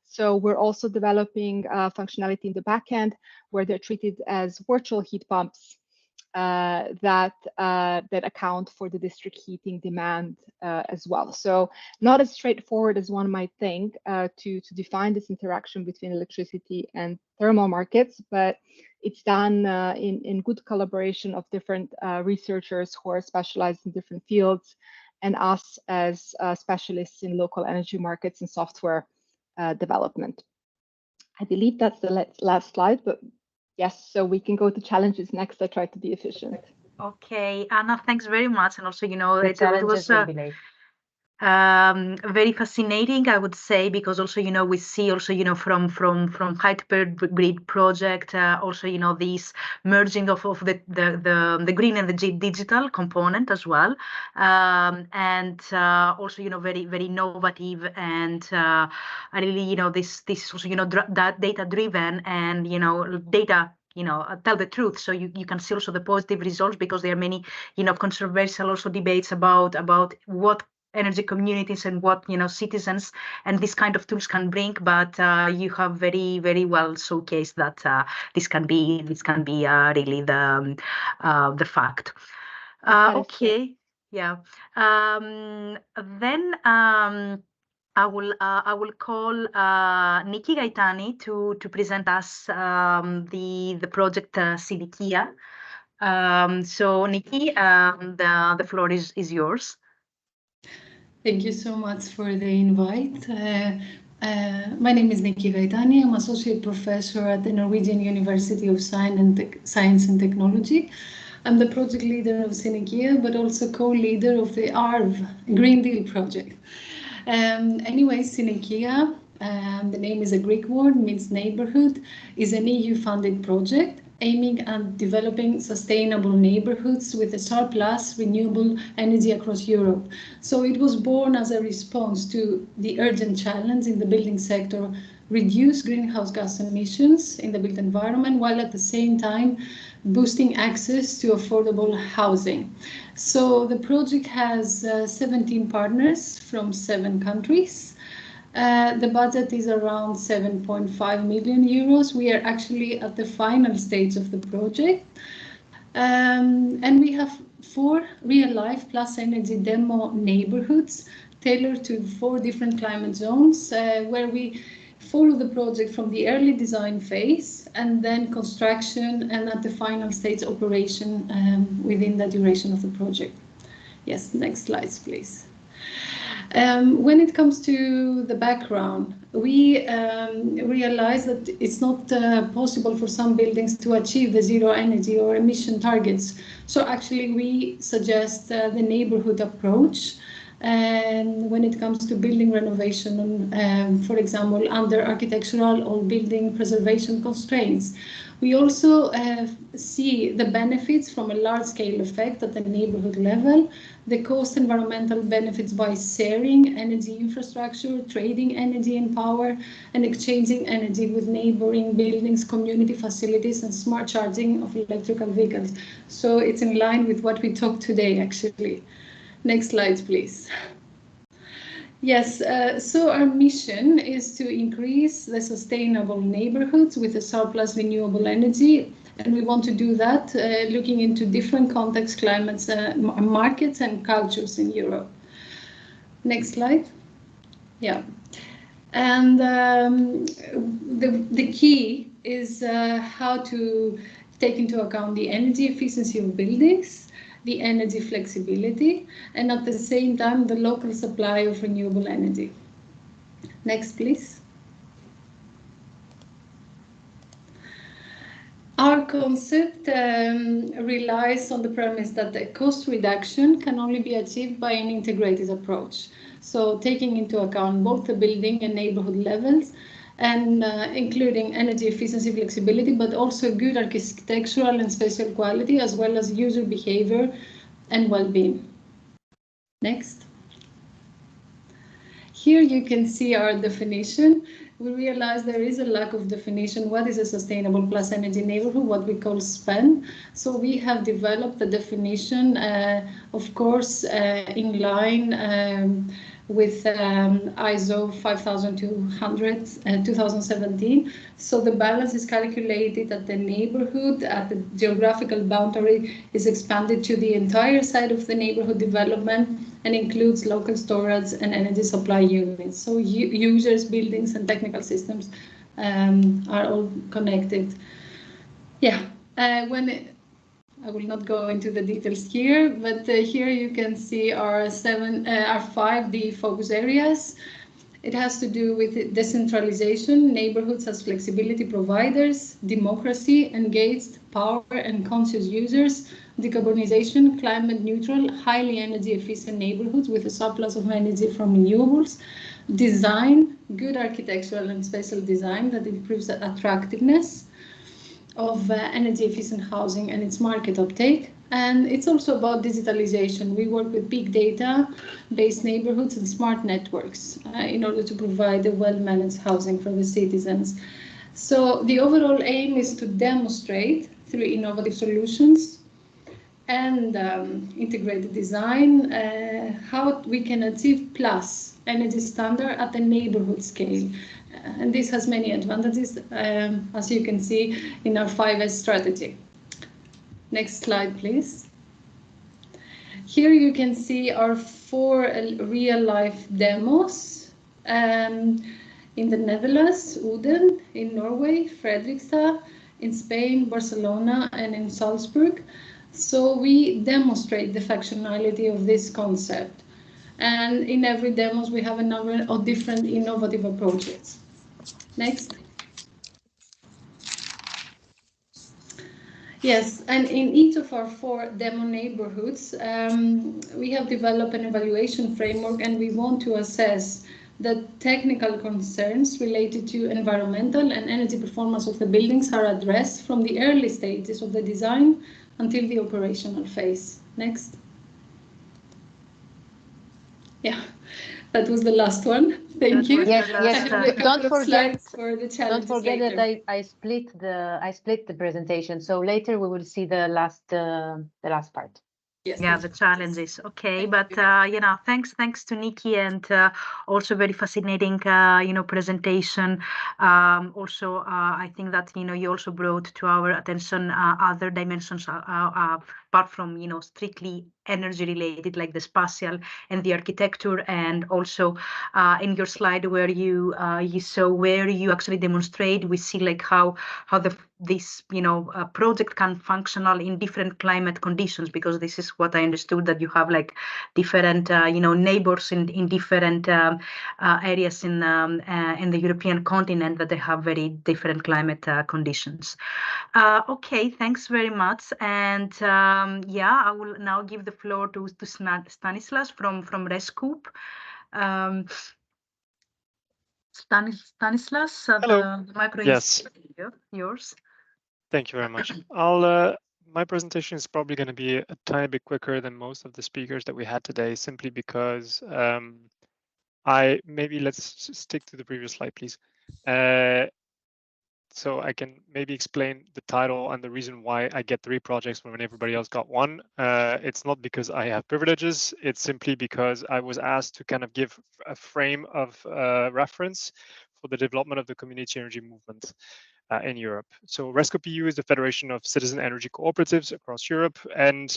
So we're also developing functionality in the backend where they're treated as virtual heat pumps that account for the district heating demand as well. So not as straightforward as one might think to define this interaction between electricity and thermal markets, but it's done in good collaboration of different researchers who are specialized in different fields, and us as specialists in local energy markets and software development. I believe that's the last slide, but yes, so we can go to challenges next. I try to be efficient. Okay, Anna, thanks very much. And also, The challenges will be late. Very fascinating, I would say, because also, we see also, from hypergrid project, also, this merging of the green and the digital component as well. And also, very, very innovative, and really, this also, data driven, and, data, tell the truth. So you can see also the positive results, because there are many, controversial also debates about what energy communities and what citizens and this kind of tools can bring, but you have very, very well showcased that this can be really the fact. Okay, yeah. Then I will call Nikki Gaetani to present us the project Silikia. So Nikki, the floor is yours. Thank you so much for the invite. My name is Nikki Gaetani. I'm Associate Professor at the Norwegian University of Science and Technology. I'm the project leader of Silikia, but also co-leader of the ARV Green Deal project. Anyway, Silikia, the name is a Greek word, means neighborhood, is an EU-funded project aiming at developing sustainable neighborhoods with a surplus renewable energy across Europe. So it was born as a response to the urgent challenge in the building sector, reduce greenhouse gas emissions in the built environment, while at the same time boosting access to affordable housing. So the project has 17 partners from 7 countries. The budget is around 7.5 million euros. We are actually at the final stage of the project. And we have 4 real-life plus energy demo neighborhoods tailored to 4 different climate zones, where we follow the project from the early design phase and then construction, and at the final stage operation within the duration of the project. Yes, next slides, please. When it comes to the background, we realize that it's not possible for some buildings to achieve the zero energy or emission targets. So actually we suggest the neighborhood approach. And when it comes to building renovation, for example, under architectural or building preservation constraints, we also see the benefits from a large-scale effect at the neighborhood level, the cost environmental benefits by sharing energy infrastructure, trading energy and power, and exchanging energy with neighboring buildings, community facilities, and smart charging of electrical vehicles. So it's in line with what we talked today, actually. Next slide, please. Yes, so our mission is to increase the sustainable neighborhoods with a surplus renewable energy. And we want to do that looking into different contexts, climates, markets, and cultures in Europe. Next slide. Yeah. And the key is how to take into account the energy efficiency of buildings, the energy flexibility, and at the same time, the local supply of renewable energy. Next, please. Our concept relies on the premise that the cost reduction can only be achieved by an integrated approach. So taking into account both the building and neighborhood levels, and including energy efficiency, flexibility, but also good architectural and spatial quality, as well as user behavior and well-being. Next. Here you can see our definition. We realize there is a lack of definition. What is a sustainable plus energy neighborhood, what we call SPEN? So we have developed the definition, of course, in line with ISO 5200 2017. So the balance is calculated at the neighborhood, at the geographical boundary is expanded to the entire side of the neighborhood development, and includes local storage and energy supply units. So users, buildings, and technical systems are all connected. Yeah, I will not go into the details here, but here you can see our 5D focus areas. It has to do with decentralization, neighborhoods as flexibility providers, democracy, engaged, power and conscious users, decarbonization, climate neutral, highly energy efficient neighborhoods with a surplus of energy from renewables, design, good architectural and spatial design that improves the attractiveness of energy efficient housing and its market uptake. And it's also about digitalization. We work with big data based neighborhoods and smart networks in order to provide a well-managed housing for the citizens. So the overall aim is to demonstrate through innovative solutions and integrated design how we can achieve plus energy standard at the neighborhood scale. And this has many advantages, as you can see in our 5S strategy. Next slide, please. Here you can see our 4 real-life demos in the Netherlands, Uden, in Norway, Fredrikstad, in Spain, Barcelona, and in Salzburg. So we demonstrate the functionality of this concept. And in every demos, we have a number of different innovative approaches. Next. Yes, and in each of our 4 demo neighborhoods, we have developed an evaluation framework, and we want to assess the technical concerns related to environmental and energy performance of the buildings are addressed from the early stages of the design until the operational phase. Next. Yeah, that was the last one. Thank you. Yes, yes. Don't forget that I split the presentation. So later we will see the last part. Yes, yeah, the challenges. Okay, but you know, thanks to Nikki, and also very fascinating you know, presentation. Also I think that, you know, you also brought to our attention other dimensions apart from, you know, strictly energy related, like the spatial and the architecture, and also in your slide where you saw where you actually demonstrate, we see like how this you know project can functional in different climate conditions, because this is what I understood, that you have like different you know, neighbors in different areas in the European continent, that they have very different climate conditions. Okay, thanks very much. And yeah, I will now give the floor to Stanislas from Rescoop. Stanislas, Hello. the micro Yes. is yours. Thank you very much. My presentation is probably going to be a tiny bit quicker than most of the speakers that we had today, simply because let's stick to the previous slide, please. So I can maybe explain the title and the reason why I get 3 projects when everybody else got 1. It's not because I have privileges. It's simply because I was asked to kind of give a frame of reference for the development of the community energy movement in Europe. So Rescoop EU is the Federation of Citizen Energy Cooperatives across Europe. And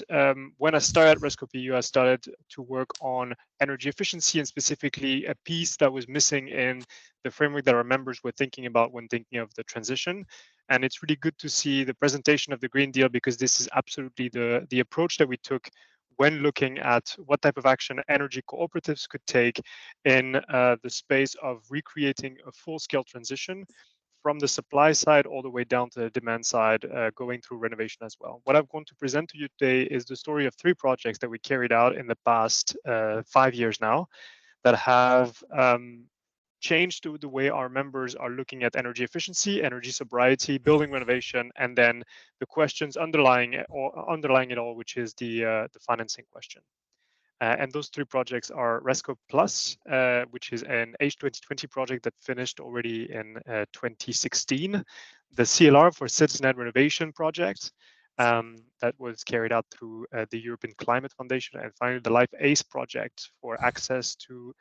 when I started at Rescoop EU, I started to work on energy efficiency, and specifically a piece that was missing in the framework that our members were thinking about when thinking of the transition. And it's really good to see the presentation of the Green Deal, because this is absolutely the approach that we took when looking at what type of action energy cooperatives could take in the space of recreating a full-scale transition from the supply side all the way down to the demand side, going through renovation as well. What I'm going to present to you today is the story of 3 projects that we carried out in the past 5 years now, that have changed the way our members are looking at energy efficiency, energy sobriety, building renovation, and then the questions underlying it all, which is the financing question. And those 3 projects are Rescoop Plus, which is an H2020 project that finished already in 2016. The CLR for Citizen-led Renovation project that was carried out through the European Climate Foundation. And finally, the Life ACE project for access to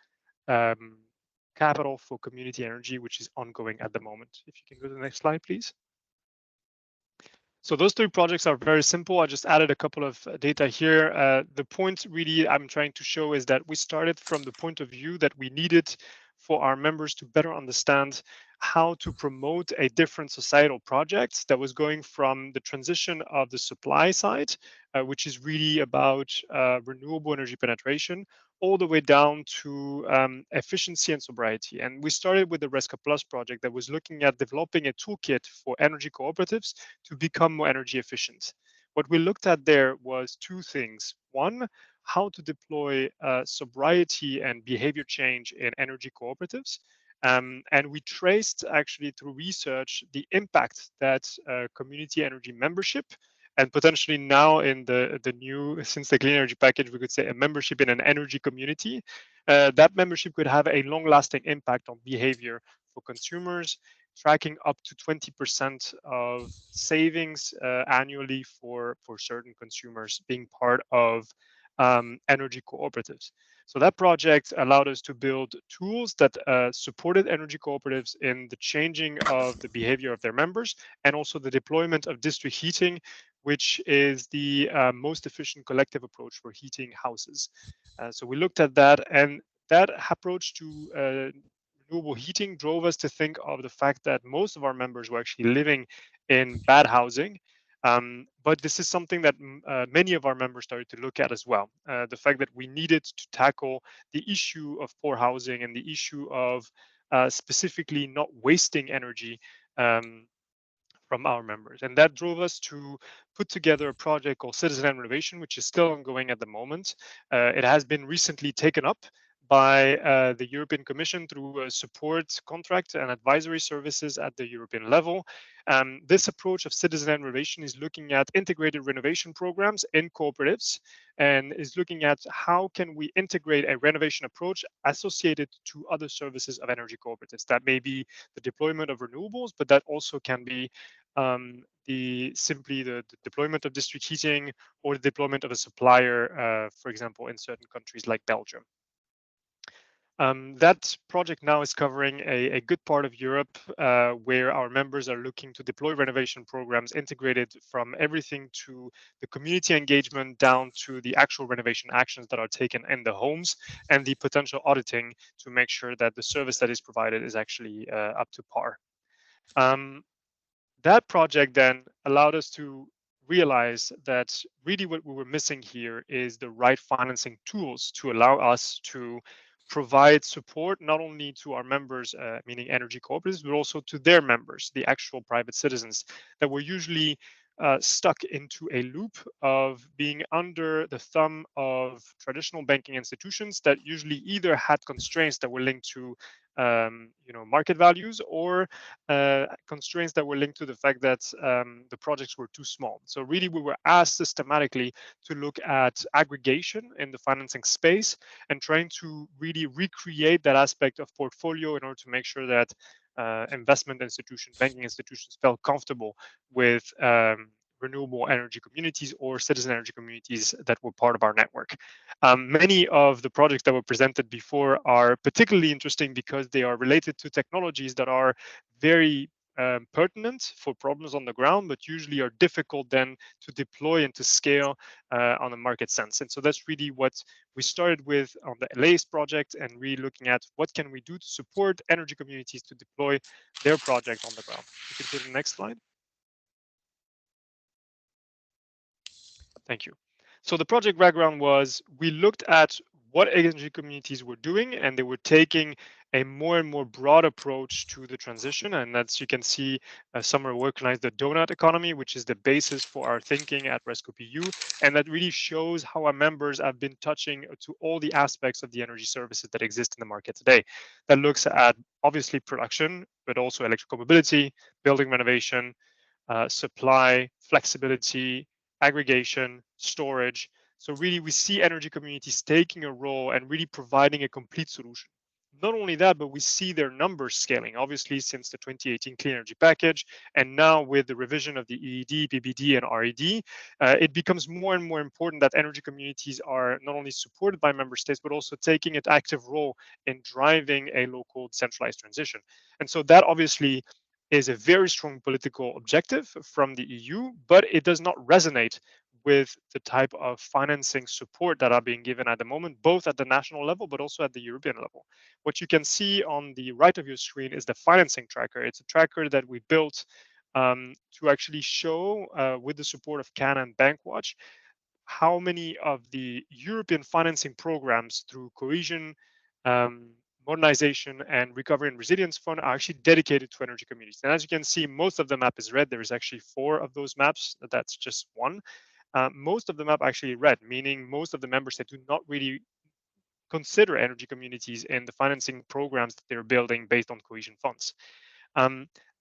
capital for community energy, which is ongoing at the moment. If you can go to the next slide, please. So those 3 projects are very simple. I just added a couple of data here. The point really I'm trying to show is that we started from the point of view that we needed for our members to better understand how to promote a different societal project that was going from the transition of the supply side, which is really about renewable energy penetration, all the way down to efficiency and sobriety. And we started with the Resca Plus project that was looking at developing a toolkit for energy cooperatives to become more energy efficient. What we looked at there was two things. One, how to deploy sobriety and behavior change in energy cooperatives. And we traced actually through research the impact that community energy membership, and potentially now in the new, since the clean energy package, we could say a membership in an energy community, that membership could have a long-lasting impact on behavior for consumers, tracking up to 20% of savings annually for certain consumers being part of energy cooperatives. So that project allowed us to build tools that supported energy cooperatives in the changing of the behavior of their members, and also the deployment of district heating, which is the most efficient collective approach for heating houses. So we looked at that, and that approach to renewable heating drove us to think of the fact that most of our members were actually living in bad housing. But this is something that many of our members started to look at as well. The fact that we needed to tackle the issue of poor housing and the issue of specifically not wasting energy from our members. And that drove us to put together a project called Citizen Renovation, which is still ongoing at the moment. It has been recently taken up by the European Commission through a support contract and advisory services at the European level. This approach of citizen renovation is looking at integrated renovation programs in cooperatives, and is looking at how can we integrate a renovation approach associated to other services of energy cooperatives. That may be the deployment of renewables, but that also can be simply the deployment of district heating, or the deployment of a supplier, for example, in certain countries like Belgium. That project now is covering a good part of Europe, where our members are looking to deploy renovation programs integrated from everything to the community engagement down to the actual renovation actions that are taken in the homes, and the potential auditing to make sure that the service that is provided is actually up to par. That project then allowed us to realize that really what we were missing here is the right financing tools to allow us to provide support not only to our members, meaning energy cooperatives, but also to their members, the actual private citizens that were usually stuck into a loop of being under the thumb of traditional banking institutions that usually either had constraints that were linked to market values, or constraints that were linked to the fact that the projects were too small. So really we were asked systematically to look at aggregation in the financing space, and trying to really recreate that aspect of portfolio in order to make sure that investment institutions, banking institutions felt comfortable with renewable energy communities or citizen energy communities that were part of our network. Many of the projects that were presented before are particularly interesting because they are related to technologies that are very pertinent for problems on the ground, but usually are difficult then to deploy and to scale on a market sense. And so that's really what we started with on the LACE project, and really looking at what can we do to support energy communities to deploy their project on the ground. You can go to the next slide. Thank you. So the project background was, we looked at what energy communities were doing, and they were taking a more and more broad approach to the transition. And that's, you can see some are recognized the donut economy, which is the basis for our thinking at RescoPU. And that really shows how our members have been touching to all the aspects of the energy services that exist in the market today. That looks at obviously production, but also electrical mobility, building renovation, supply, flexibility, aggregation, storage. So really we see energy communities taking a role and really providing a complete solution. Not only that, but we see their numbers scaling, obviously, since the 2018 Clean Energy Package, and now with the revision of the EED, PBD, and RED, it becomes more and more important that energy communities are not only supported by member states, but also taking an active role in driving a local decentralized transition. And so that obviously is a very strong political objective from the EU, but it does not resonate with the type of financing support that are being given at the moment, both at the national level, but also at the European level. What you can see on the right of your screen is the financing tracker. It's a tracker that we built to actually show, with the support of CAN and Bankwatch, how many of the European financing programs through cohesion, modernization, and recovery and resilience fund are actually dedicated to energy communities. And as you can see, most of the map is red. There is actually 4 of those maps. That's just one. Most of the map actually red, meaning most of the member states do not really consider energy communities in the financing programs that they're building based on cohesion funds.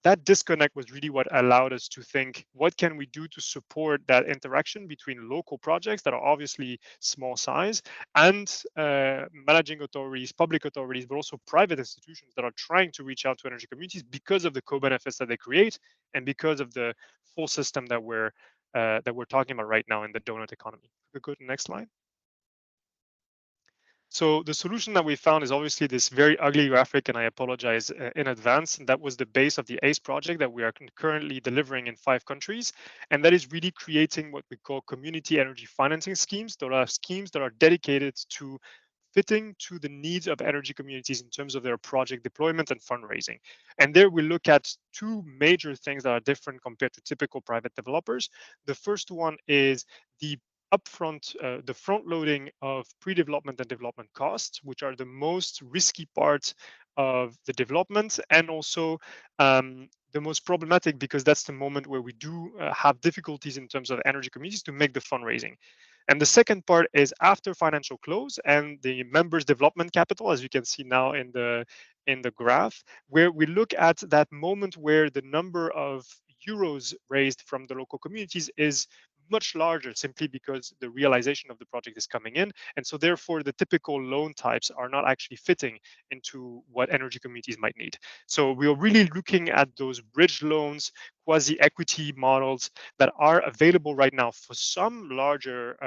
That disconnect was really what allowed us to think, what can we do to support that interaction between local projects that are obviously small size and managing authorities, public authorities, but also private institutions that are trying to reach out to energy communities because of the co-benefits that they create and because of the full system that we're talking about right now in the donut economy. We go to the next slide. So the solution that we found is obviously this very ugly graphic, and I apologize in advance. And that was the base of the ACE project that we are currently delivering in 5 countries. And that is really creating what we call community energy financing schemes. There are schemes that are dedicated to fitting to the needs of energy communities in terms of their project deployment and fundraising. And there we look at 2 major things that are different compared to typical private developers. The first one is the upfront, the front loading of pre-development and development costs, which are the most risky part of the development, and also the most problematic because that's the moment where we do have difficulties in terms of energy communities to make the fundraising. And the second part is after financial close and the members' development capital, as you can see now in the graph, where we look at that moment where the number of euros raised from the local communities is much larger simply because the realization of the project is coming in. And so therefore the typical loan types are not actually fitting into what energy communities might need. So we are really looking at those bridge loans, quasi-equity models that are available right now for some larger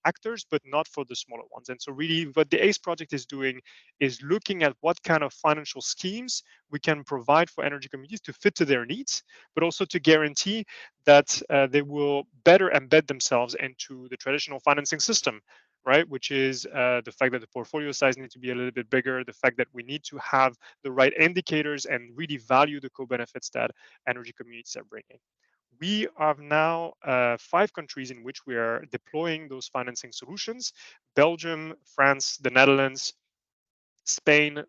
actors, but not for the smaller ones. And so really what the ACE project is doing is looking at what kind of financial schemes we can provide for energy communities to fit to their needs, but also to guarantee that they will better embed themselves into the traditional financing system, right? Which is the fact that the portfolio size needs to be a little bit bigger, the fact that we need to have the right indicators and really value the co-benefits that energy communities are bringing. We have now 5 countries in which we are deploying those financing solutions: Belgium, France, the Netherlands, Spain,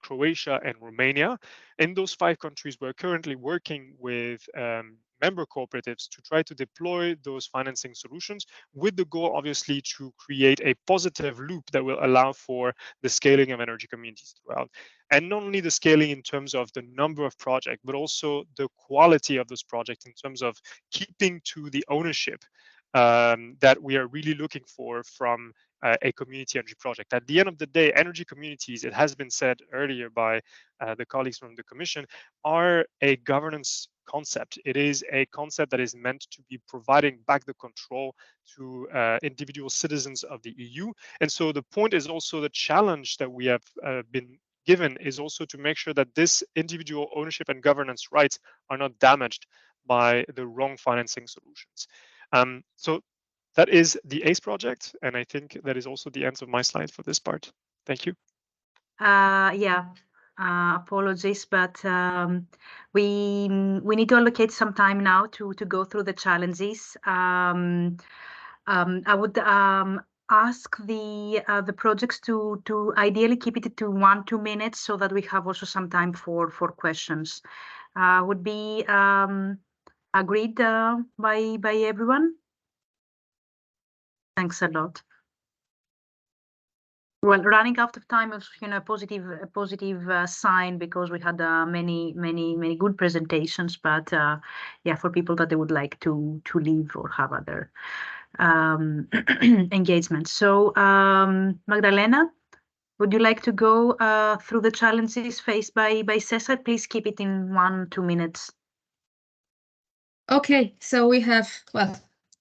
Croatia, and Romania. In those 5 countries, we're currently working with member cooperatives to try to deploy those financing solutions with the goal, obviously, to create a positive loop that will allow for the scaling of energy communities throughout. And not only the scaling in terms of the number of projects, but also the quality of those projects in terms of keeping to the ownership that we are really looking for from a community energy project. At the end of the day, energy communities, it has been said earlier by the colleagues from the Commission, are a governance concept. It is a concept that is meant to be providing back the control to individual citizens of the EU. And so the point is also the challenge that we have been given is also to make sure that this individual ownership and governance rights are not damaged by the wrong financing solutions. So that is the ACE project, and I think that is also the end of my slide for this part. Thank you. Yeah, apologies, but we need to allocate some time now to go through the challenges. I would ask the projects to ideally keep it to 1-2 minutes so that we have also some time for questions. Would be agreed by everyone? Thanks a lot. Well, running out of time is, a positive sign because we had many good presentations. But yeah, for people that they would like to leave or have other engagements. So Magdalena, would you like to go through the challenges faced by CESA? Please keep it in 1-2 minutes. Okay, so we have, well,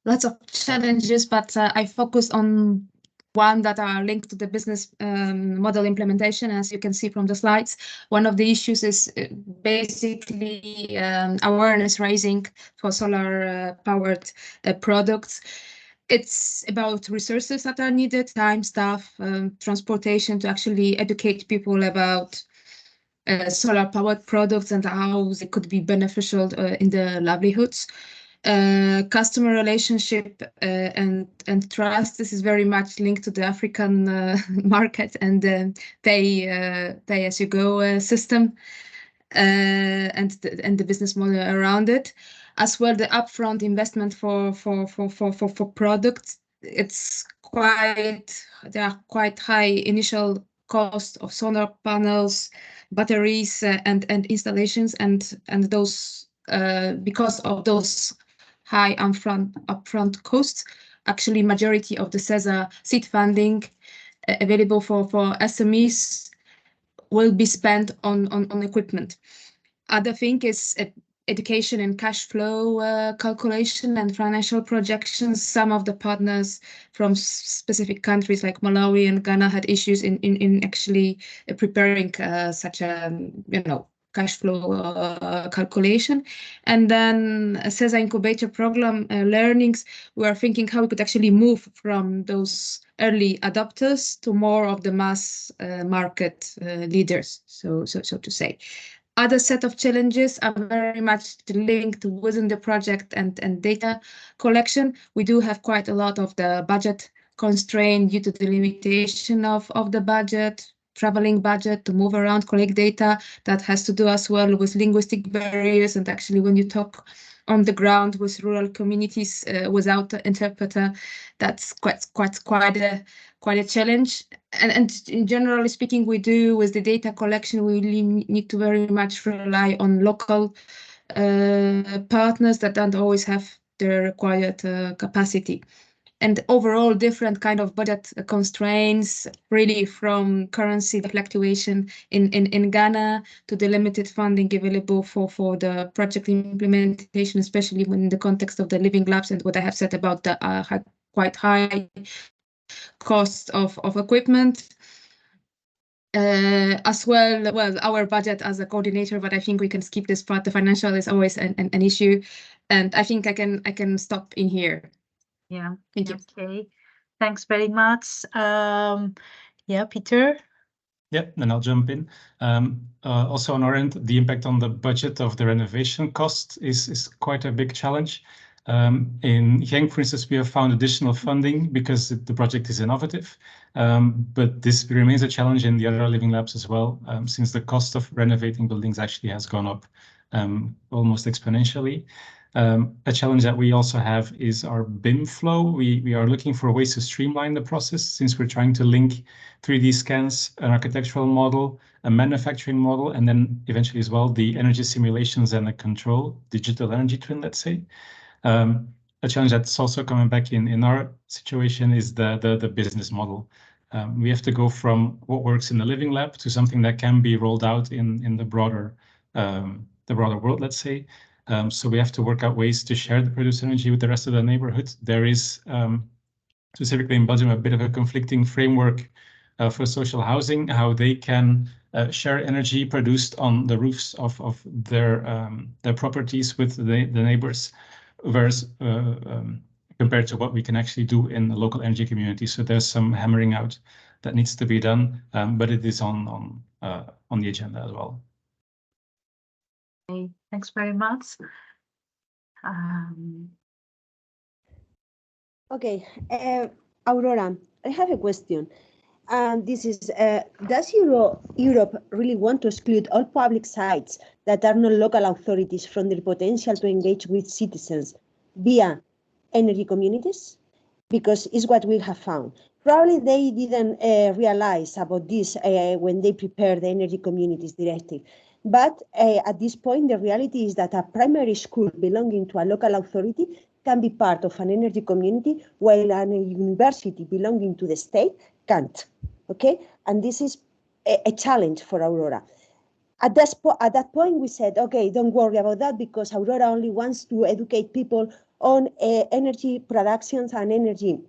lots of challenges, but I focus on one that are linked to the business model implementation. As you can see from the slides, one of the issues is basically awareness raising for solar powered products. It's about resources that are needed, time, staff, transportation to actually educate people about solar powered products and how they could be beneficial in their livelihoods. Customer relationship and trust. This is very much linked to the African market and pay as you go system and the business model around it. As well, the upfront investment for products. There are quite high initial cost of solar panels, batteries, and installations, and those because of those high upfront costs, actually majority of the CESA seed funding available for SMEs will be spent on equipment. Other thing is education and cash flow calculation and financial projections. Some of the partners from specific countries like Malawi and Ghana had issues in actually preparing such a cash flow calculation. And then CESA incubator program learnings, we are thinking how we could actually move from those early adopters to more of the mass market leaders, so to say. Other set of challenges are very much linked within the project and data collection. We do have quite a lot of the budget constraint due to the limitation of the budget, traveling budget to move around, collect data. That has to do as well with linguistic barriers. And actually, when you talk on the ground with rural communities without an interpreter, that's quite a challenge. And generally speaking, we do with the data collection, we really need to very much rely on local partners that don't always have the required capacity. And overall, different kind of budget constraints, really from currency fluctuation in Ghana to the limited funding available for the project implementation, especially in the context of the living labs and what I have said about the quite high cost of equipment. As well, our budget as a coordinator, but I think we can skip this part. The financial is always an issue, and I think I can stop in here. Yeah. Thank you. Okay. Thanks very much. Yeah, Peter. Yeah, then I'll jump in. Also on our end, the impact on the budget of the renovation cost is quite a big challenge. In Genk, for instance, we have found additional funding because the project is innovative, but this remains a challenge in the other living labs as well, since the cost of renovating buildings actually has gone up almost exponentially. A challenge that we also have is our BIM flow. We are looking for ways to streamline the process, since we're trying to link 3D scans, an architectural model, a manufacturing model, and then eventually as well the energy simulations and the control, digital energy twin, let's say. A challenge that's also coming back in our situation is the business model. We have to go from what works in the living lab to something that can be rolled out in the broader world, let's say. So we have to work out ways to share the produced energy with the rest of the neighborhood. There is specifically in Belgium a bit of a conflicting framework for social housing, how they can share energy produced on the roofs of their properties with the neighbors, whereas compared to what we can actually do in the local energy community. So there's some hammering out that needs to be done, but it is on the agenda as well. Okay, thanks very much. Okay, Aurora, I have a question. And this is, does Europe really want to exclude all public sites that are not local authorities from their potential to engage with citizens via energy communities? Because it's what we have found. Probably they didn't realize about this when they prepared the Energy Communities Directive. But at this point, the reality is that a primary school belonging to a local authority can be part of an energy community, while a university belonging to the state can't. Okay, and this is a challenge for Aurora. At that point, we said, okay, don't worry about that, because Aurora only wants to educate people on energy productions and energy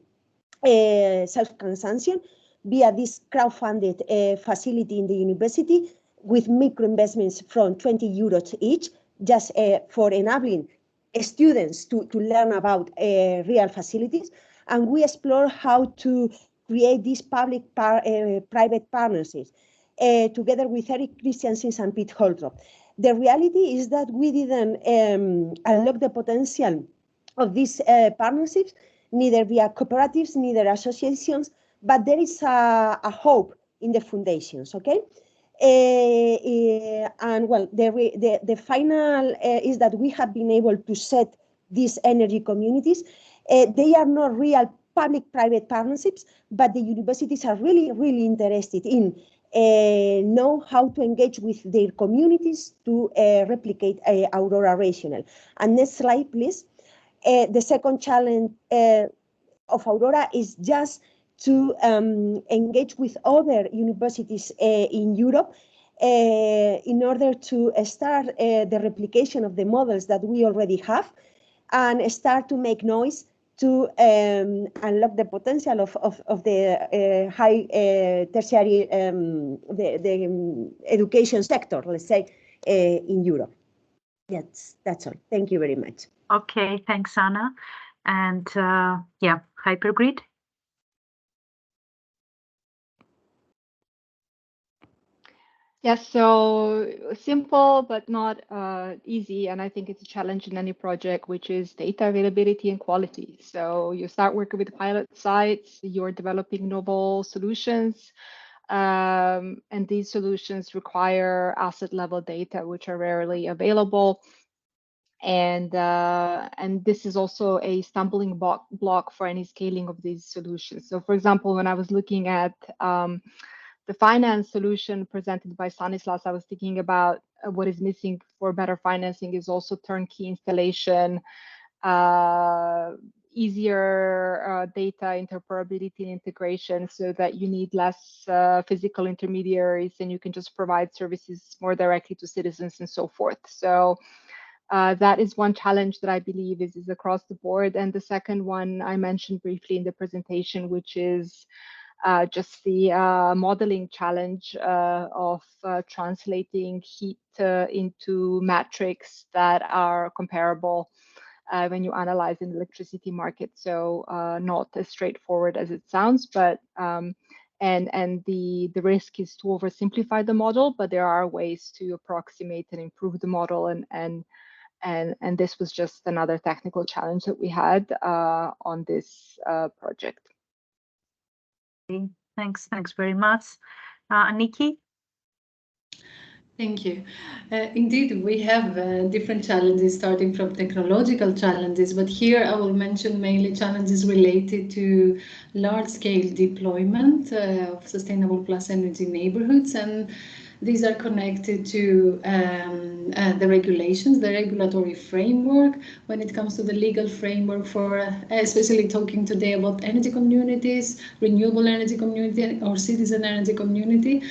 self-consumption via this crowd-funded facility in the university with micro-investments from 20 euros each, just for enabling students to learn about real facilities. And we explore how to create these public-private partnerships together with Eric Christiansen and Pete Holdrop. The reality is that we didn't unlock the potential of these partnerships, neither via cooperatives, neither associations, but there is a hope in the foundations, okay? And well, the final is that we have been able to set these energy communities. They are not real public-private partnerships, but the universities are really, really interested in know how to engage with their communities to replicate Aurora Regional. And next slide, please. The second challenge of Aurora is just to engage with other universities in Europe in order to start the replication of the models that we already have and start to make noise to unlock the potential of the high tertiary, the education sector, let's say, in Europe. That's all. Thank you very much. Okay, thanks, Anna. And yeah, Hypergrid. Yes, so simple but not easy, and I think it's a challenge in any project, which is data availability and quality. So you start working with pilot sites, you're developing novel solutions, and these solutions require asset level data, which are rarely available. And this is also a stumbling block for any scaling of these solutions. So for example, when I was looking at the finance solution presented by Stanislas, I was thinking about what is missing for better financing is also turnkey installation, easier data interoperability and integration so that you need less physical intermediaries and you can just provide services more directly to citizens and so forth. So that is one challenge that I believe is across the board. And the second one I mentioned briefly in the presentation, which is just the modeling challenge of translating heat into metrics that are comparable when you analyze an electricity market. So not as straightforward as it sounds, but and the risk is to oversimplify the model, but there are ways to approximate and improve the model, and this was just another technical challenge that we had on this project. Thanks very much. Nikki? Thank you. Indeed, we have different challenges starting from technological challenges, but here I will mention mainly challenges related to large-scale deployment of sustainable plus energy neighborhoods, and these are connected to the regulations, the regulatory framework when it comes to the legal framework for, especially talking today about energy communities, renewable energy community or citizen energy community.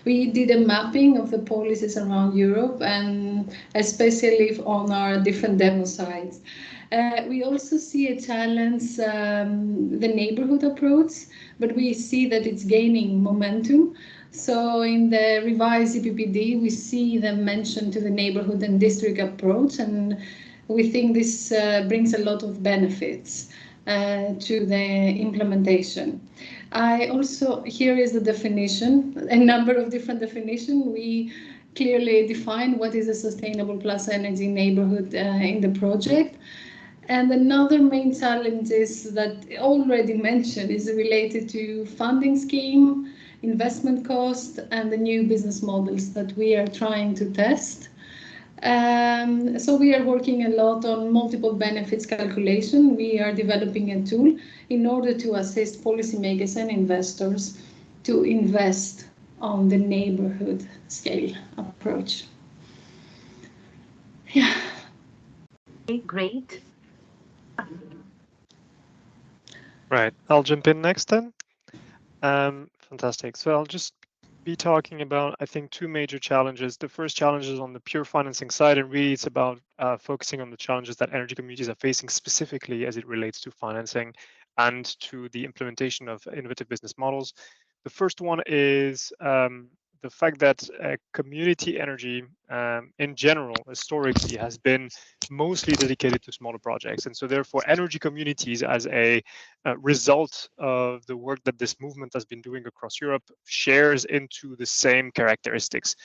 We did a mapping of the policies around Europe and especially on our different demo sites. We also see a challenge, the neighborhood approach, but we see that it's gaining momentum. So in the revised EPPD, we see them mentioned to the neighborhood and district approach, and we think this brings a lot of benefits to the implementation. I also, here is the definition, a number of different definitions. We clearly define what is a sustainable plus energy neighborhood in the project. And another main challenge is that already mentioned is related to funding scheme, investment cost, and the new business models that we are trying to test. So we are working a lot on multiple benefits calculation. We are developing a tool in order to assist policymakers and investors to invest on the neighborhood scale approach. Yeah. Okay, great. Right, I'll jump in next then. Fantastic. So I'll just be talking about, I think, two major challenges. The first challenge is on the pure financing side, and really it's about focusing on the challenges that energy communities are facing specifically as it relates to financing and to the implementation of innovative business models. The first one is the fact that community energy in general, historically, has been mostly dedicated to smaller projects. And so therefore, energy communities as a result of the work that this movement has been doing across Europe shares into the same characteristics.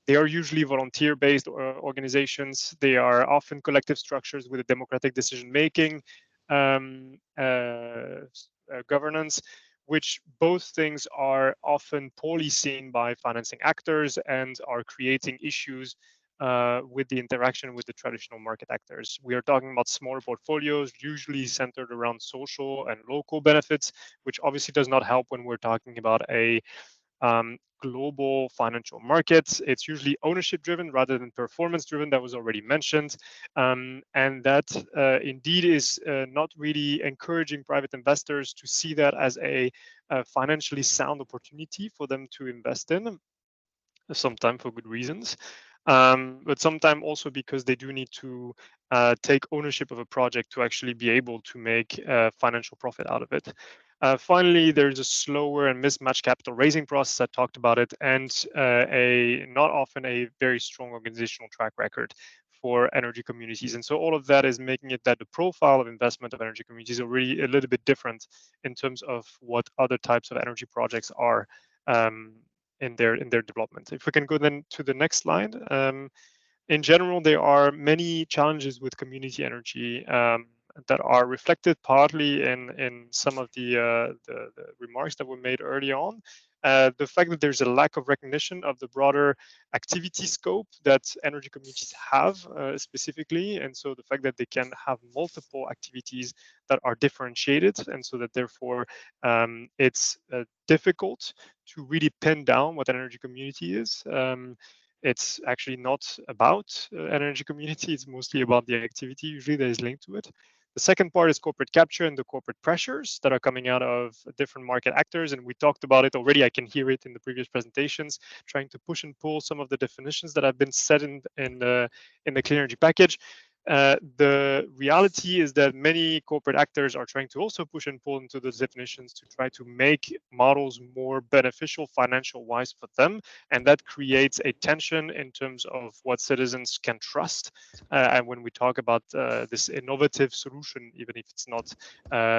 They are usually volunteer-based organizations. They are often collective structures with a democratic decision-making governance, which both things are often poorly seen by financing actors and are creating issues with the interaction with the traditional market actors. We are talking about smaller portfolios, usually centered around social and local benefits, which obviously does not help when we're talking about a global financial markets. It's usually ownership driven rather than performance driven. That was already mentioned. And that indeed is not really encouraging private investors to see that as a financially sound opportunity for them to invest in, sometimes for good reasons. But sometimes also because they do need to take ownership of a project to actually be able to make financial profit out of it. Finally, there's a slower and mismatched capital raising process. I talked about it, and not often a very strong organizational track record for energy communities. And so all of that is making it that the profile of investment of energy communities is already a little bit different in terms of what other types of energy projects are in their development. If we can go then to the next slide. In general, there are many challenges with community energy that are reflected partly in some of the remarks that were made early on. The fact that there's a lack of recognition of the broader activity scope that energy communities have specifically, and so the fact that they can have multiple activities that are differentiated, and so that therefore it's difficult to really pin down what an energy community is. It's actually not about an energy community, it's mostly about the activity usually that is linked to it. The second part is corporate capture and the corporate pressures that are coming out of different market actors. And we talked about it already. I can hear it in the previous presentations, trying to push and pull some of the definitions that have been set in the clean energy package. The reality is that many corporate actors are trying to also push and pull into those definitions to try to make models more beneficial financial wise for them. And that creates a tension in terms of what citizens can trust. And when we talk about this innovative solution, even if it's not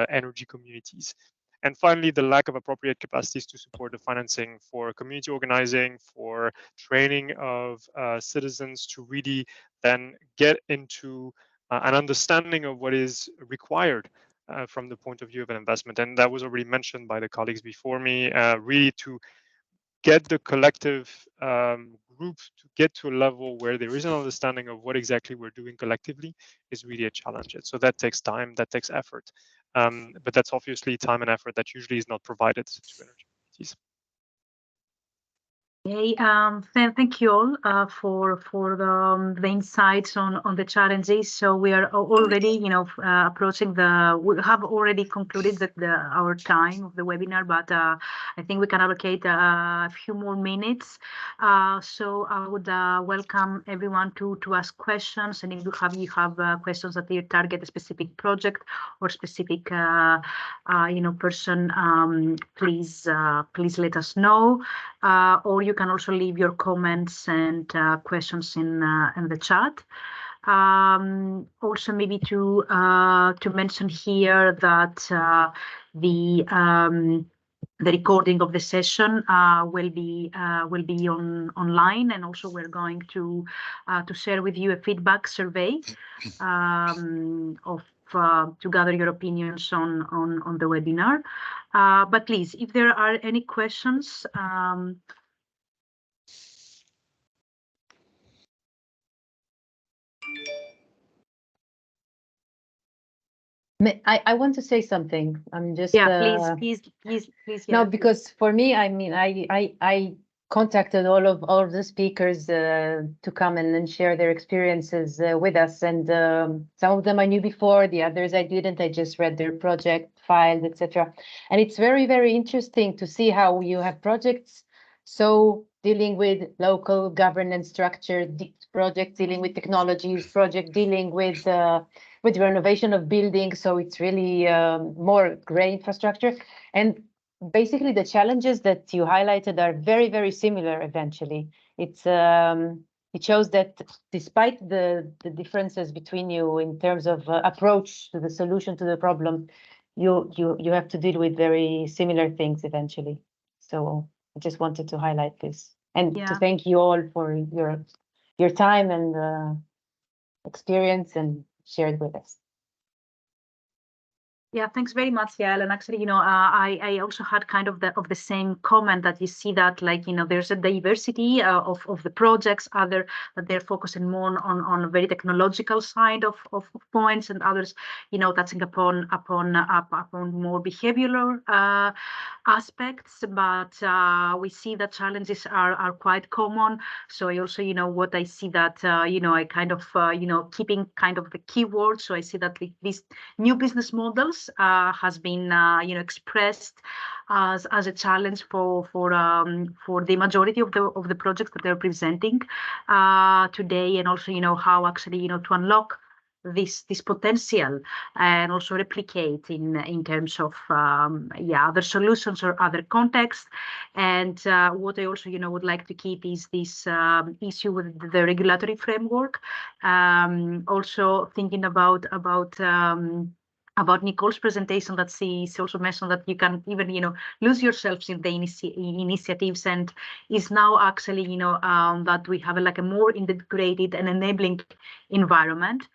energy communities. And finally, the lack of appropriate capacities to support the financing for community organizing, for training of citizens to really then get into an understanding of what is required from the point of view of an investment. And that was already mentioned by the colleagues before me, really to get the collective group to get to a level where there is an understanding of what exactly we're doing collectively is really a challenge. So that takes time, that takes effort. But that's obviously time and effort that usually is not provided to energy communities. Okay, thank you all for the insights on the challenges. So we are already, approaching we have already concluded our time of the webinar, but I think we can allocate a few more minutes. So I would welcome everyone to ask questions, and if you have questions that you target a specific project or specific person, please let us know. Or you can also leave your comments and questions in the chat. Also, maybe to mention here that the recording of the session will be online, and also we're going to share with you a feedback survey to gather your opinions on the webinar. But please, if there are any questions. I want to say something. I'm just please. No, because for me, I mean, I contacted all of the speakers to come and share their experiences with us, and some of them I knew before, the others I didn't. I just read their project files, etc. And it's very, very interesting to see how you have projects so dealing with local governance structure, project dealing with technologies, project dealing with renovation of buildings. So it's really more gray infrastructure. And basically the challenges that you highlighted are very, very similar eventually. It shows that despite the differences between you in terms of approach to the solution to the problem, you have to deal with very similar things eventually. So I just wanted to highlight this. and Yeah. to thank you all for your time and experience and shared with us. Yeah, thanks very much, Yael. And actually, I also had kind of the same comment that you see that, like, there's a diversity of the projects, other that they're focusing more on a very technological side of points, and others, touching upon more behavioral aspects. But we see that challenges are quite common. So I also, what I see that, I kind of, keeping kind of the keywords. So I see that these new business models has been expressed as a challenge for the majority of the projects that they're presenting today, and also how actually to unlock this potential and also replicate in terms of other solutions or other contexts. And what I also would like to keep is this issue with the regulatory framework. Also thinking about Nicole's presentation, that she also mentioned that you can even lose yourselves in the initiatives, and is now actually that we have like a more integrated and enabling environment.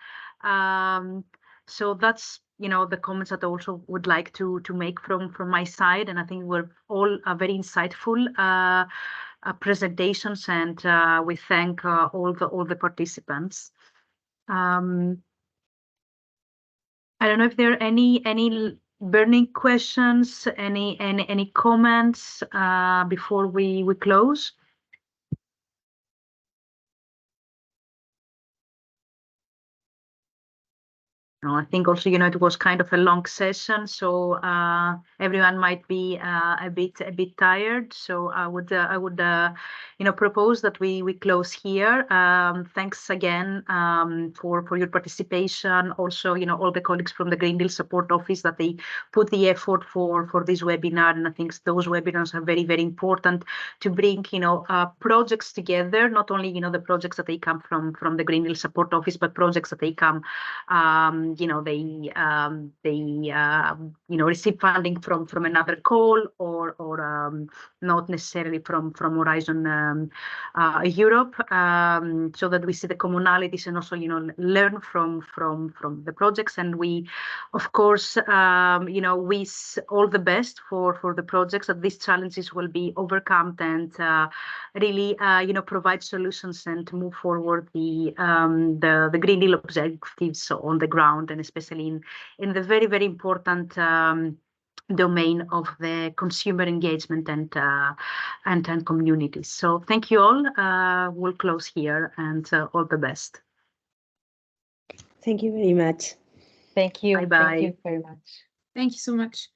So that's the comments that I also would like to make from my side, and I think we're all very insightful presentations, and we thank all the participants. I don't know if there are any burning questions, any comments before we close. No, I think also it was kind of a long session, so everyone might be a bit tired. So I would propose that we close here. Thanks again for your participation. Also, all the colleagues from the Green Deal Support Office, that they put the effort for this webinar, and I think those webinars are very, very important to bring projects together. Not only the projects that they come from the Green Deal Support Office, but projects that they come they receive funding from another call, or not necessarily from Horizon Europe, so that we see the commonalities and also learn from the projects. And we, of course, wish all the best for the projects, that these challenges will be overcome, and really provide solutions and move forward the Green Deal objectives on the ground, and especially in the very, very important domain of the consumer engagement and communities. So thank you all. We'll close here, and all the best. Thank you very much. Thank you. Bye-bye. Thank you very much. Thank you so much.